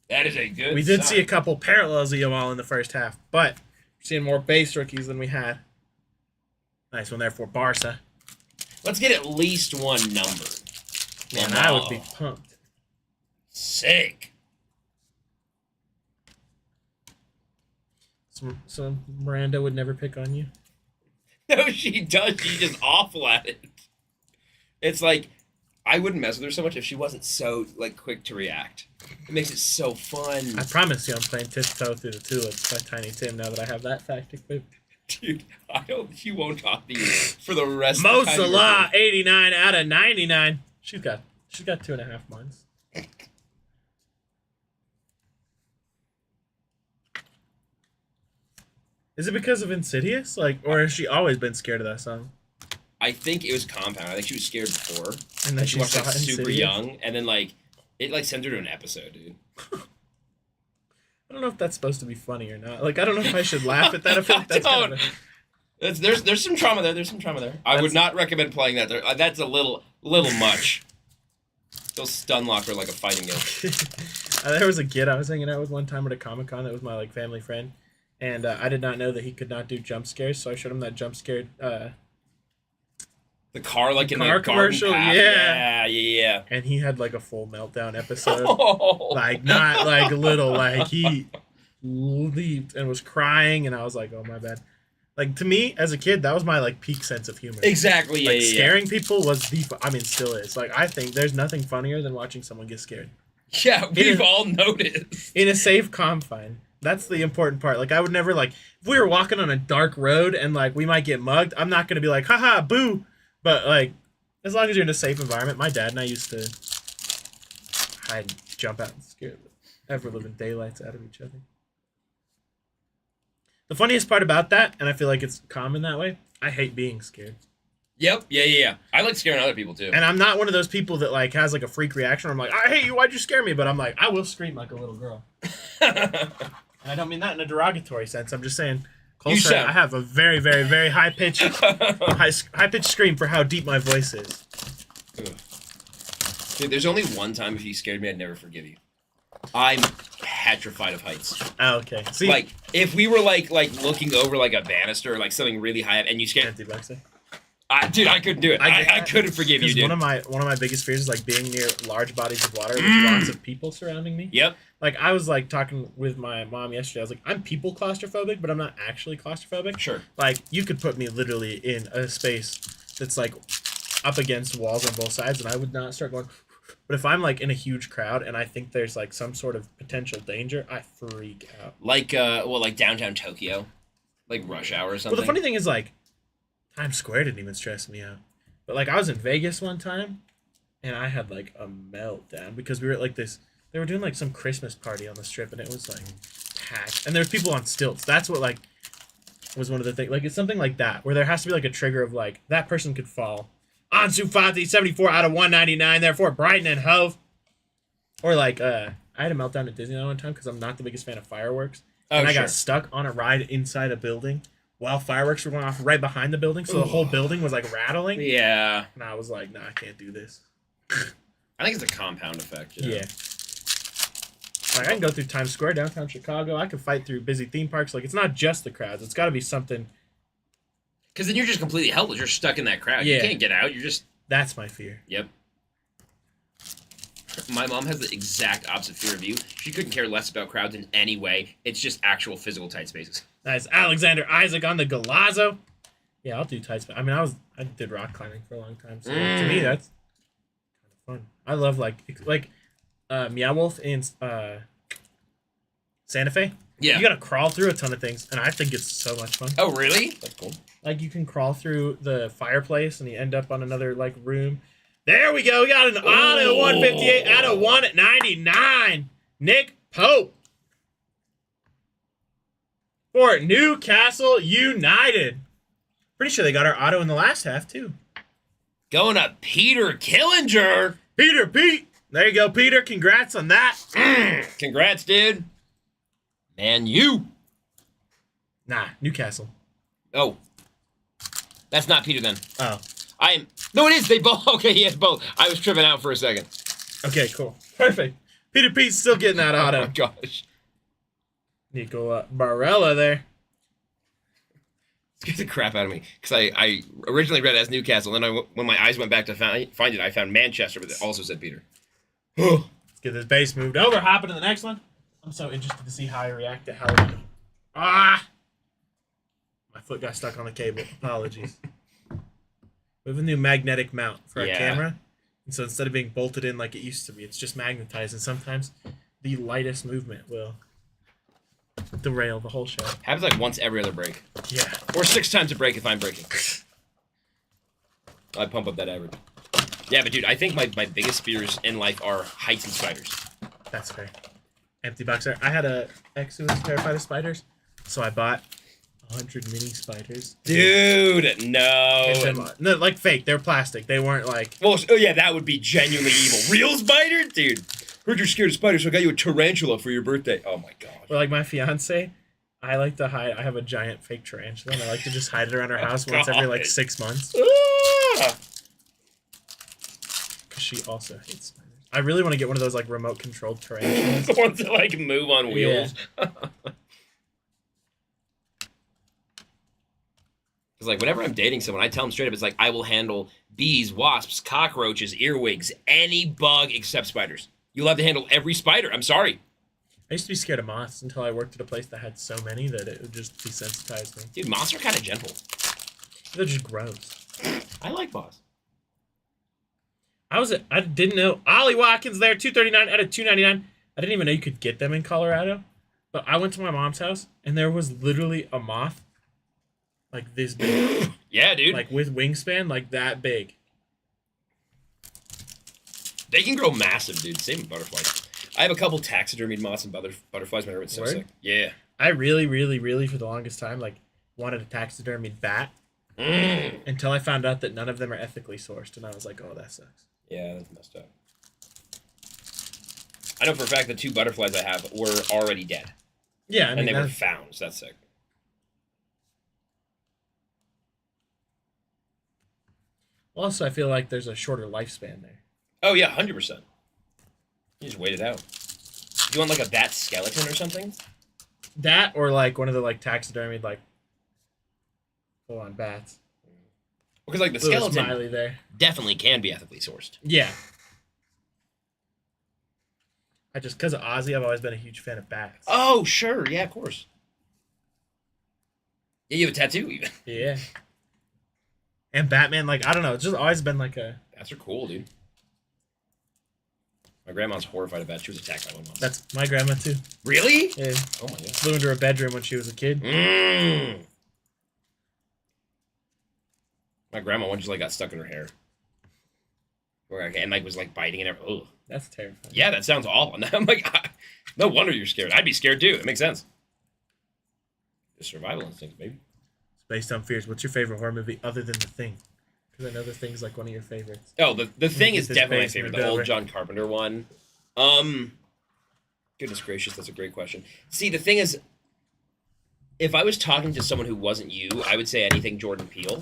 That is a good We did sign. see a couple parallels of Yamal in the first half, but we're seeing more base rookies than we had. Nice one there for Barca. Let's get at least one number. Man, I would be pumped. Sick. So Miranda would never pick on you? No, she does. She's just awful at it. It's like, I wouldn't mess with her so much if she wasn't so, like, quick to react. It makes it so fun. I promise you I'm playing Tiptoe Through the Tulips by Tiny Tim now that I have that fact equipped. Dude, I hope she won't talk to you for the rest Mo of the time. Salah, 89 out of 99. She's got 2.5 months. Is it because of Insidious? Like, or has she always been scared of that song? I think it was compound. I think she was scared before. And then She watched saw like super Insidious? young, and then like it like sent her to an episode, dude. I don't know if that's supposed to be funny or not. Like, I don't know if I should laugh at that. I feel like that's kind of There's some trauma there. There's some trauma there. I would not recommend playing that. That's a little much. They'll stun lock her like a fighting game. There was a kid I was hanging out with one time at a Comic-Con that was my like family friend, and I did not know that he could not do jump scares, so I showed him that jump scare. The car, like in car the commercial, garden path. Yeah. And he had like a full meltdown episode. Oh. Like, not like little, like he leaped and was crying, and I was like, oh, my bad. Like, to me, as a kid, that was my like peak sense of humor. Exactly. Yeah. Like, scaring people was still is. Like, I think there's nothing funnier than watching someone get scared. Yeah, we've all noticed. In a safe confine. That's the important part. Like, I would never, like, if we were walking on a dark road and, like, we might get mugged, I'm not going to be like, haha, boo. But, like, as long as you're in a safe environment, my dad and I used to hide and jump out and scare the ever-living daylights out of each other. The funniest part about that, and I feel like it's common that way, I hate being scared. Yep. Yeah. I like scaring other people too. And I'm not one of those people that, like, has, like, a freak reaction where I'm like, I hate you, why'd you scare me? But I'm like, I will scream like a little girl. And I don't mean that in a derogatory sense. I'm just saying, Cole said I have a very, very, very high-pitched scream for how deep my voice is. Dude, there's only one time if you scared me, I'd never forgive you. I'm petrified of heights. Oh, okay. See, Like, if we were, like looking over, like, a banister or, like, something really high up and you scared... empty box there. Dude, I couldn't do it. I couldn't forgive you, dude. One of my biggest fears is like being near large bodies of water with lots of people surrounding me. Yep. Like I was like talking with my mom yesterday. I was like, I'm people claustrophobic, but I'm not actually claustrophobic. Sure. Like you could put me literally in a space that's like up against walls on both sides, and I would not start going. But if I'm like in a huge crowd and I think there's like some sort of potential danger, I freak out. Like like downtown Tokyo, like rush hour or something. Well, the funny thing is like Times Square didn't even stress me out. But like I was in Vegas one time and I had like a meltdown because we were at like this they were doing like some Christmas party on the strip and it was like packed. And there's people on stilts. That's what like was one of the things. Like it's something like that where there has to be like a trigger of like that person could fall. Ansu Fati 74 out of 199 there for Brighton and Hove. Or like I had a meltdown at Disneyland one time because I'm not the biggest fan of fireworks. And I got stuck on a ride inside a building while fireworks were going off right behind the building, so the whole building was like rattling. Yeah. And I was like, nah, I can't do this. I think it's a compound effect. You know? Yeah. Like I can go through Times Square, downtown Chicago. I can fight through busy theme parks. Like it's not just the crowds. It's got to be something. Because then you're just completely helpless. You're stuck in that crowd. Yeah. You can't get out. You're just. That's my fear. Yep. My mom has the exact opposite fear of you. She couldn't care less about crowds in any way. It's just actual physical tight spaces. Nice. Alexander Isaac on the Galazzo. Yeah, I'll do tight space. I mean, I did rock climbing for a long time, so to me that's kind of fun. I love like Meow Wolf in Santa Fe. Yeah. You gotta crawl through a ton of things, and I think it's so much fun. Oh, really? That's cool. Like you can crawl through the fireplace, and you end up on another like room. There we go. We got an auto 158 out of 199. Nick Pope for Newcastle United. Pretty sure they got our auto in the last half too. Going up, Peter Killinger. Peter Pete. There you go, Peter. Congrats on that. Congrats, dude. Man, you. Nah, Newcastle. Oh. That's not Peter then. Oh. No, it is. They both. Okay, he has both. I was tripping out for a second. Okay, cool. Perfect. Peter Pete's still getting that auto. Oh my gosh. Nico Barella there. Scared the crap out of me. Because I originally read it as Newcastle, and then when my eyes went back to find it, I found Manchester, but it also said Peter. Let's get this base moved over. Hopping to the next one. I'm so interested to see how I react to how. My foot got stuck on the cable. Apologies. We have a new magnetic mount for our camera. And so instead of being bolted in like it used to be, it's just magnetized. And sometimes the lightest movement will derail the whole show. Happens like once every other break. Yeah. Or 6 times a break if I'm breaking. I pump up that average. Yeah, but dude, I think my biggest fears in life are heights and spiders. That's fair. Empty box there. I had a ex who was terrified of spiders, so I bought 100 mini spiders. Dude, no. No, like fake. They're plastic. They weren't like. Well, oh yeah, that would be genuinely evil. Real spider? Dude. Heard you're scared of spiders, so I got you a tarantula for your birthday. Oh my gosh. Well, like my fiance, I like to hide. I have a giant fake tarantula, and I like to just hide it around our house once every like 6 months. Because she also hates spiders. I really want to get one of those like remote controlled tarantulas. The ones that like move on wheels. Yeah. Because, like, whenever I'm dating someone, I tell them straight up, it's like, I will handle bees, wasps, cockroaches, earwigs, any bug except spiders. You'll have to handle every spider. I'm sorry. I used to be scared of moths until I worked at a place that had so many that it would just desensitize me. Dude, moths are kind of gentle. They're just gross. I like moths. I didn't know. Ollie Watkins there, 239 out of 299. I didn't even know you could get them in Colorado. But I went to my mom's house, and there was literally a moth like this big. Yeah, dude. Like with wingspan, like that big. They can grow massive, dude. Same with butterflies. I have a couple taxidermied moths and butterflies. My roommate's so Word? sick. Yeah. I really, really, really, for the longest time, like, wanted a taxidermied bat. Until I found out that none of them are ethically sourced, and I was like, oh, that sucks. Yeah, that's messed up. I know for a fact the 2 butterflies I have were already dead. Yeah, I mean, and they were found, so that's sick. Also, I feel like there's a shorter lifespan there. Oh, yeah, 100%. You just wait it out. Do you want, like, a bat skeleton or something? That, or, like, one of the, like, taxidermied, like, full-on bats. Because like the Little skeleton smiley there. definitely can be ethically sourced. Yeah. I just because of Ozzy, I've always been a huge fan of bats. Oh, sure. Yeah, of course. Yeah, you have a tattoo even. Yeah. And Batman, like I don't know, it's just always been like a. Bats are cool, dude. My grandma's horrified of bats. She was attacked by one once. That's my grandma too. Really? Yeah. Oh my god. Flew into her bedroom when she was a kid. My grandma once just like got stuck in her hair. And like was like biting and everything. Ugh. That's terrifying. Yeah, that sounds awful. I'm like, no wonder you're scared. I'd be scared too. It makes sense. The survival instinct, baby. It's based on fears. What's your favorite horror movie other than The Thing? Because I know The Thing's like one of your favorites. Oh, the thing is This definitely my basement favorite. The old over. John Carpenter one. Goodness gracious, that's a great question. See, the thing is, if I was talking to someone who wasn't you, I would say anything Jordan Peele.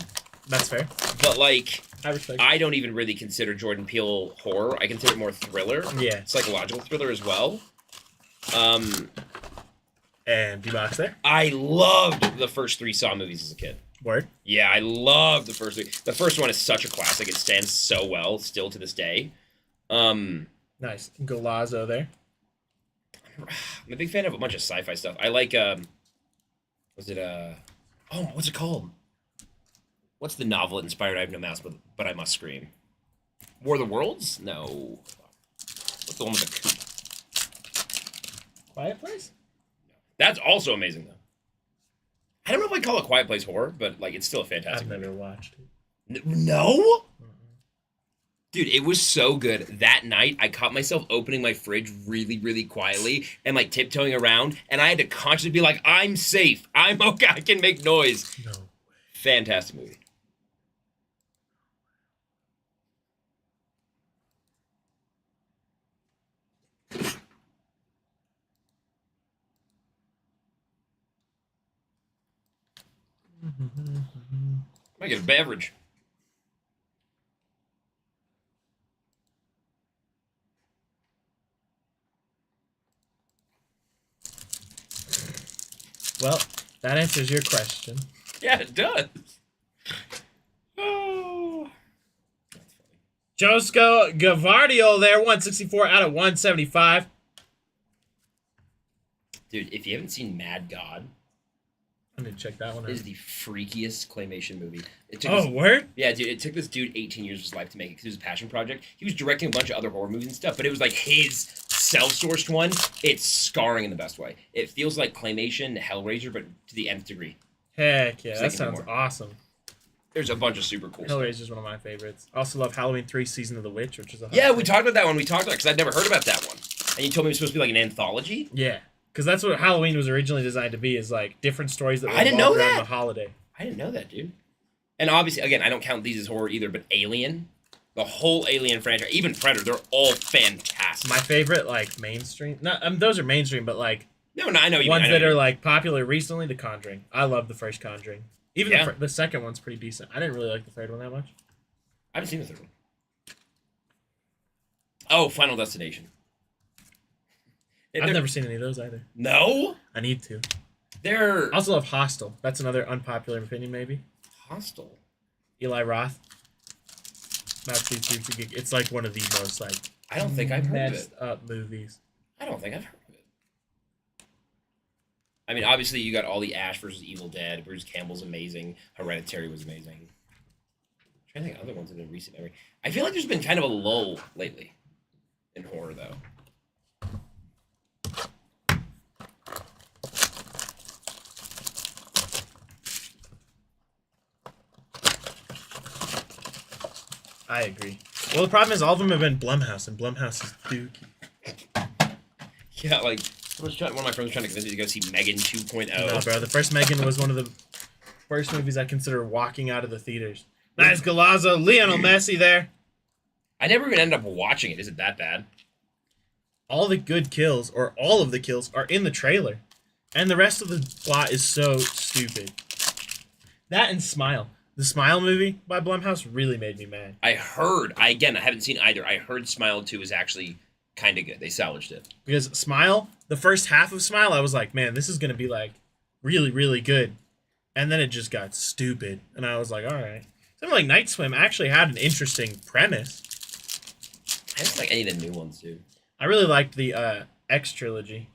That's fair. But like, I respect. I don't even really consider Jordan Peele horror. I consider it more thriller, Yeah. psychological thriller as well. And D-Box there. I loved the first 3 Saw movies as a kid. Word. Yeah, I loved the first 3. The first one is such a classic; it stands so well still to this day. Nice. Galazzo there. I'm a big fan of a bunch of sci-fi stuff. I like what's it called? What's the novel that inspired I Have No Mouse, but I Must Scream? War of the Worlds? No. What's the one with the coop? Quiet Place? That's also amazing though. I don't know if I call it Quiet Place horror, but like it's still a fantastic I've movie. never watched it. No? Dude, it was so good. That night, I caught myself opening my fridge really, really quietly and like tiptoeing around, and I had to consciously be like, I'm safe. I'm okay. I can make noise. No. Fantastic movie. I get a beverage. Well, that answers your question. Yeah, it does. Oh. That's funny. Josko Gavardio there, 164 out of 175. Dude, if you haven't seen Mad God, I need to check that one it out. is the freakiest claymation movie. It took Oh, this, word? yeah, dude, it took this dude 18 years of his life to make it because it was a passion project. He was directing a bunch of other horror movies and stuff, but it was like his self-sourced one. It's scarring in the best way. It feels like claymation, Hellraiser, but to the nth degree. Heck yeah, that Second sounds more. awesome. There's a bunch of super cool stuff. Hellraiser is one of my favorites. I also love Halloween 3 Season of the Witch, which is a Yeah, we talked about that one. We talked about it because I'd never heard about that one. And you told me it was supposed to be like an anthology? Yeah, because that's what Halloween was originally designed to be, is like different stories that I didn't revolve know around that. the holiday. I didn't know that, dude. And obviously, again, I don't count these as horror either, but Alien, the whole Alien franchise, even Predator, they're all fantastic. My favorite, like, mainstream, not those are mainstream, but like No, I know you ones mean, I know that you are mean. like popular recently, The Conjuring. I love the first Conjuring. Even Yeah. the second one's pretty decent. I didn't really like the third one that much. I haven't seen the third one. Oh, Final Destination. I've never seen any of those either. No? I need to. They're I also love Hostel. That's another unpopular opinion, maybe. hostile. Eli Roth. It's like one of the most like I don't think I've heard of messed it. up movies. I don't think I've heard of it. I mean, obviously, you got all the Ash versus Evil Dead. Bruce Campbell's amazing. Hereditary was amazing. I'm trying to think of other ones in the recent memory. I feel like there's been kind of a lull lately in horror, though. I agree. Well, the problem is all of them have been Blumhouse, and Blumhouse is dookie. Yeah, like one of my friends was trying to convince me to go see Megan 2.0. No, bro. The first Megan was one of the first movies I consider walking out of the theaters. Nice Galazzo, Lionel Messi there. I never even ended up watching it. Is it that bad? All the good kills, or all of the kills, are in the trailer. And the rest of the plot is so stupid. That and Smile. The Smile movie by Blumhouse really made me mad. I haven't seen either. I heard Smile 2 is actually kind of good. They salvaged it. Because Smile, the first half of Smile, I was like, man, this is going to be like really, really good. And then it just got stupid. And I was like, all right. Something like Night Swim actually had an interesting premise. I just like any of the new ones, dude. I really liked the X trilogy.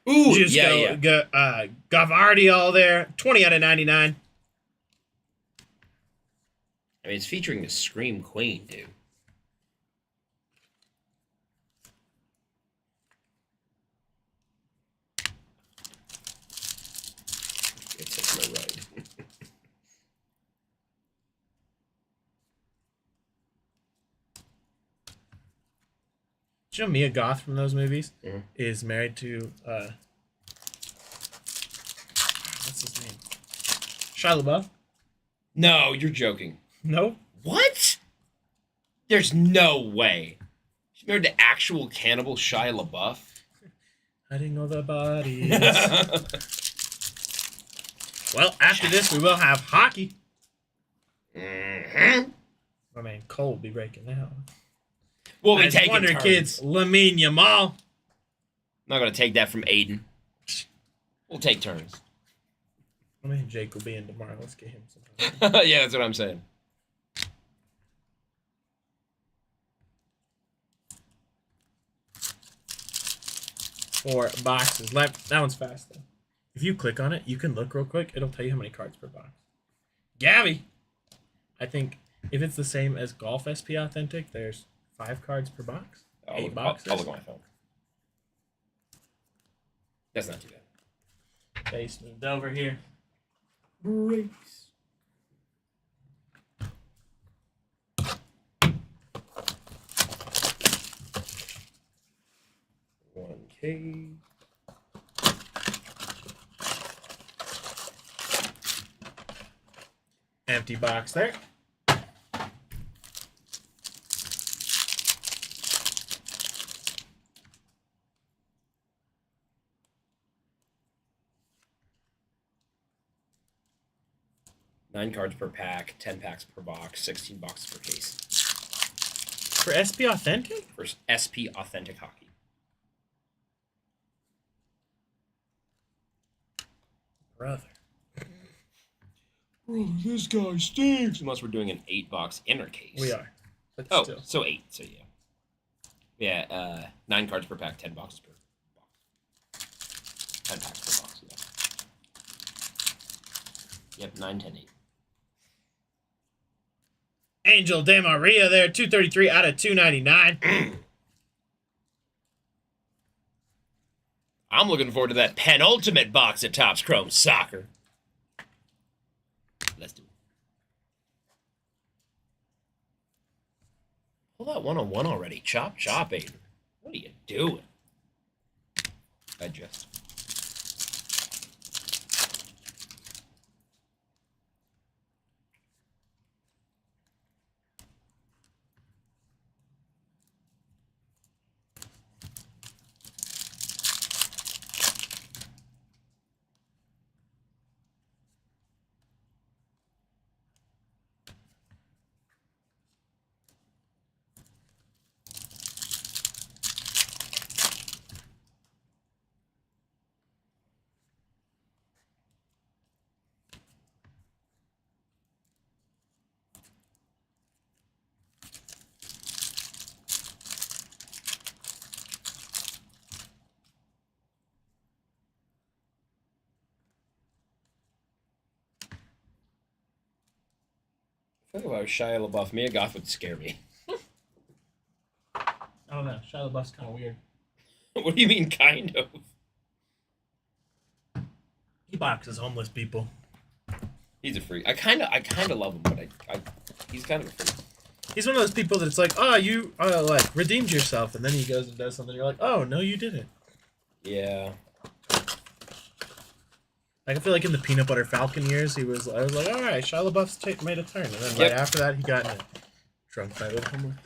Ooh, Just go Gavardi all there. 20 out of 99. I mean, it's featuring the Scream Queen, dude. It's like my right. Do you know Mia Goth from those movies Mhm. is married to what's his name? Shia LaBeouf? No, you're joking. No. What? There's no way. She's married to actual cannibal Shia LaBeouf. Hiding all the bodies. Well, after this, we will have hockey. Mm-hmm. My man Cole will be breaking now. We'll be As taking Wonder turns. Kids, Lamine Yamal. Not gonna take that from Aiden. We'll take turns. My man Jake will be in tomorrow. Let's get him sometime. Yeah, that's what I'm saying. Four boxes left. That one's fast though. If you click on it, you can look real quick. It'll tell you how many cards per box. Gabby. I think if it's the same as Golf SP Authentic, there's 5 cards per box. I'll 8 look, boxes. I'll look on my phone. That's not too bad. Base moved over here. Breaks. $1K. Empty box there. Nine cards per pack, 10 packs per box, 16 boxes per case. For SP Authentic? For SP Authentic Hockey. Brother. Bro, this guy stinks. Unless we're doing an 8-box inner case. We are. But Oh, still. so 8. So yeah. Yeah, 9 cards per pack, 10 boxes per box. 10 packs per box, yeah. Yep, 9, 10, 8. Angel De Maria there, 233 out of 299. I'm looking forward to that penultimate box at Topps Chrome Soccer. Let's do it. Pull that 101 already. Chop, Aiden. What are you doing? Adjust. I feel like if I was Shia LaBeouf, Mia Goth would scare me. I don't know. Shia LaBeouf's kind of weird. What do you mean, kind of? He boxes homeless people. He's a freak. I kind of love him, but he's kind of a freak. He's one of those people that it's like, oh, you like redeemed yourself, and then he goes and does something. You're like, oh no, you didn't. Yeah. Like, I feel like in the Peanut Butter Falcon years, I was like, all right, Shia LaBeouf's made a turn, and then right after that, he got in a drunk fight with him.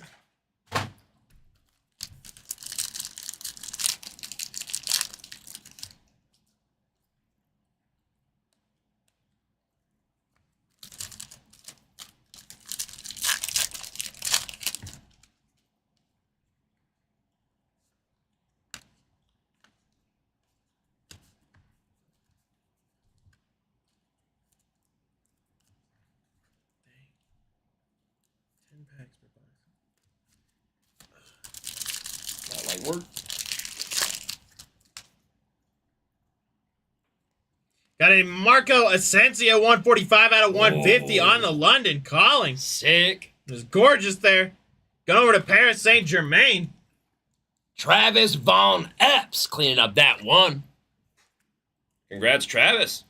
packs per box. Not like work. Got a Marco Asensio 145 out of 150 Whoa. on the London Calling. Sick. It was gorgeous there. Going over to Paris Saint-Germain. Travis Von Epps cleaning up that one. Congrats, Travis.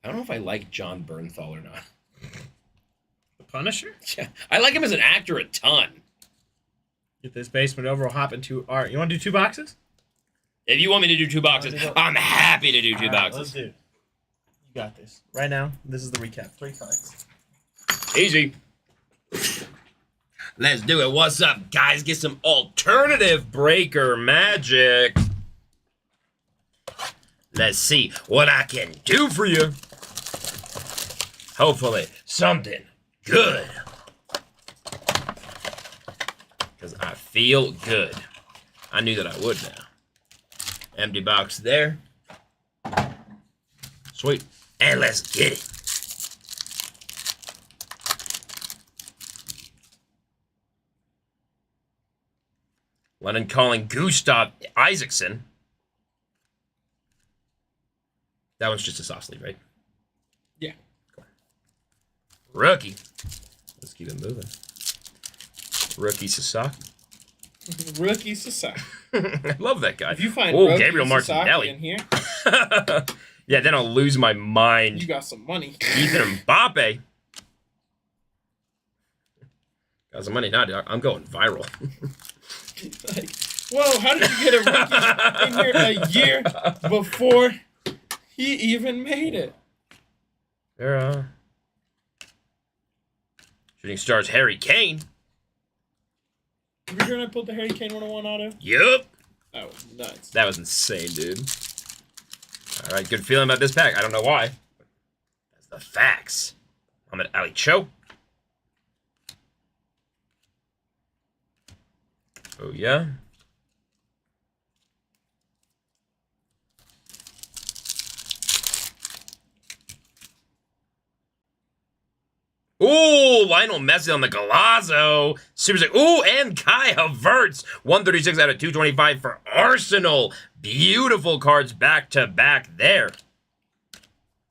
I don't know if I like John Bernthal or not. The Punisher? Yeah, I like him as an actor a ton. Get this basement over. We'll hop into art. You want to do 2 boxes? If you want me to do 2 boxes, I'm happy to do 2 All right, boxes. let's do it. You got this. Right now, this is the recap. 3 cards. Easy. Let's do it. What's up, guys? Get some alternative breaker magic. Let's see what I can do for you. Hopefully, something good. Because I feel good. I knew that I would now. Empty box there. Sweet. And let's get it. Lennon calling Gustav Isaacson. That one's just a soft sleeve, right? Yeah. Cool. Rookie. Let's keep it moving. Rookie Sasaki. Rookie Sasaki. I love that guy. If you find oh, Rookie Gabriel Sasaki Martinelli in here, yeah, then I'll lose my mind. you got some money. Ethan Mbappe. Got some money now, dude. I'm going viral. Like, whoa, how did you get a rookie in here a year before he even made it? There, Shooting Stars Harry Kane. Did you hear when I pulled the Harry Kane 101 auto? Yup. That was nuts. That was insane, dude. All right, good feeling about this pack. I don't know why. That's the facts. I'm at Ali Cho. Oh, yeah. Ooh, Lionel Messi on the Galazzo. Super sick. Ooh, and Kai Havertz. 136 out of 225 for Arsenal. Beautiful cards back to back there.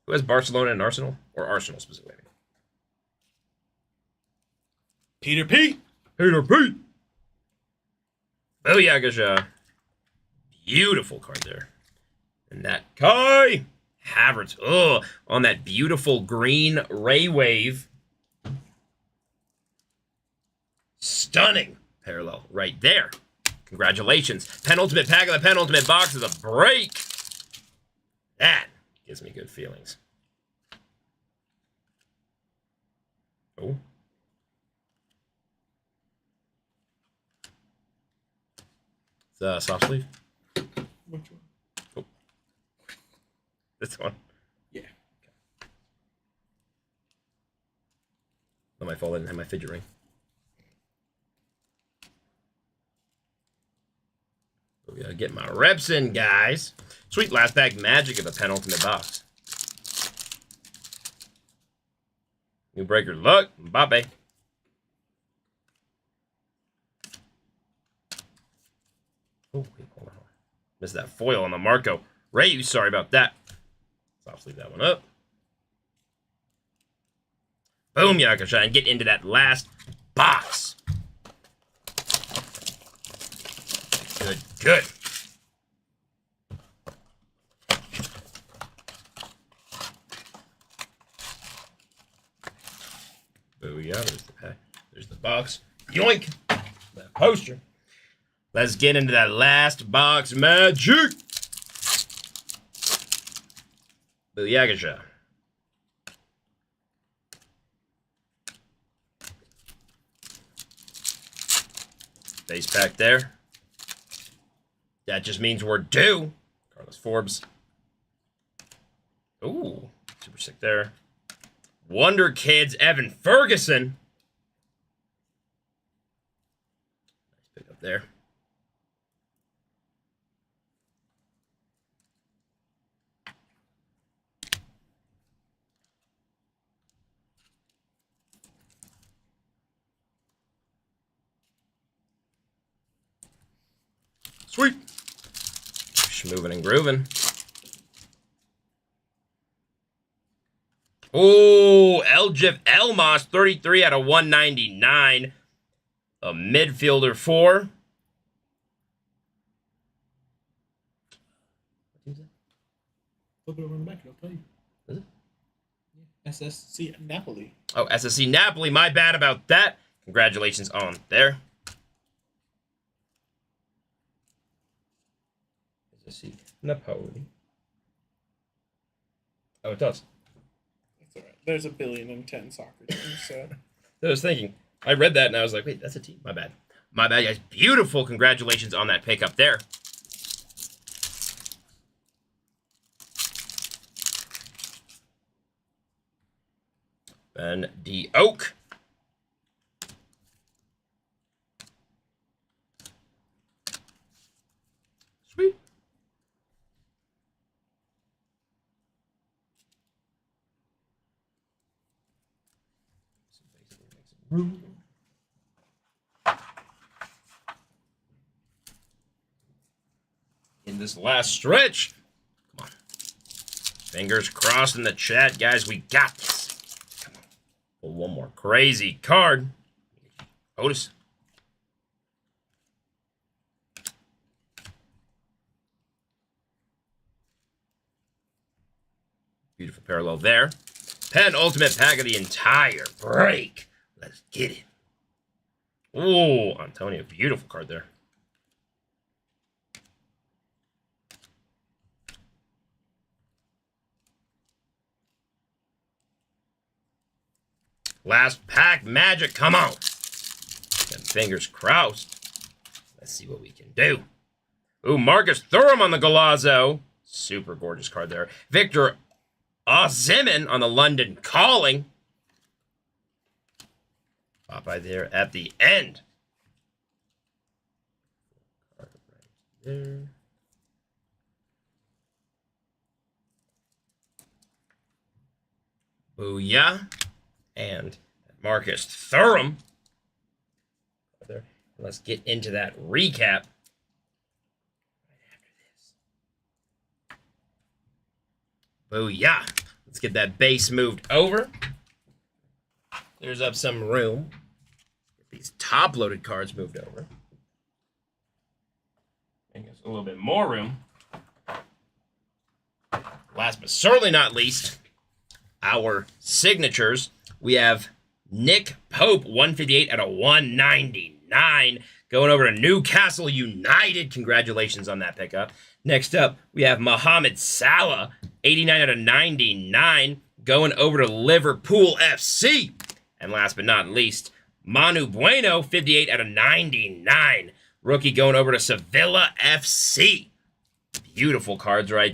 Who has Barcelona and Arsenal? Or Arsenal specifically? Peter P. Peter P. Booyah, beautiful card there. And that Kai Havertz. Oh, on that beautiful green Ray Wave. Stunning parallel right there. Congratulations. Penultimate pack of the penultimate box is a break. That gives me good feelings. Oh. It's soft sleeve. Which one? Oh. This one. Yeah. Okay. Not my fault, I didn't have my fidget ring. We gotta get my reps in, guys. Sweet last pack magic of the penultimate box. New breaker luck, Mbappe. Oh, wait, hold on. Missed that foil on the Marco. Rayu, sorry about that. Soft sleeve that one up. Boom, Yakasha, and get into that last box. good. Booyah, there's the pack. There's the box. Yoink! That poster. Let's get into that last box magic. Booyah. Base pack there. That just means we're due. Carlos Forbes. Ooh, super sick there. Wonder Kids, Evan Ferguson. Nice pick up there. Sweet. Schmoving and grooving. Oh, Eljif Elmas, 33 out of 199. A midfielder for. Flip it over on the back, I'll tell you. Is it? Yeah. SSC Napoli. Oh, SSC Napoli. My bad about that. Congratulations on there. SSC Napoli. Oh, it does. That's all right. There's 1,000,000,010 soccer teams, so. I was thinking. I read that and I was like, wait, that's a team. My bad. My bad, guys. Beautiful. Congratulations on that pick up there. Ben D. Oak. Sweet. In this last stretch. Come on. Fingers crossed in the chat, guys. We got this. Come on. Pull one more crazy card. Otis. Beautiful parallel there. Penultimate pack of the entire break. Let's get it. Ooh, Antonio. Beautiful card there. Last pack magic. Come on. And fingers crossed. Let's see what we can do. Ooh, Marcus Thuram on the Galazzo. Super gorgeous card there. Victor Osimhen on the London Calling. Popeye there at the end. Card right there. Booyah. And Marcus Thuram. There. Let's get into that recap. Right after this. Booyah. Let's get that base moved over. There's up some room. Get these top-loaded cards moved over. I guess a little bit more room. Last but certainly not least, our signatures. We have Nick Pope, 158 out of 199. Going over to Newcastle United. Congratulations on that pickup. Next up, we have Mohamed Salah, 89 out of 99. Going over to Liverpool FC. And last but not least, Manu Bueno, 58 out of 99. Rookie going over to Sevilla FC. Beautiful cards right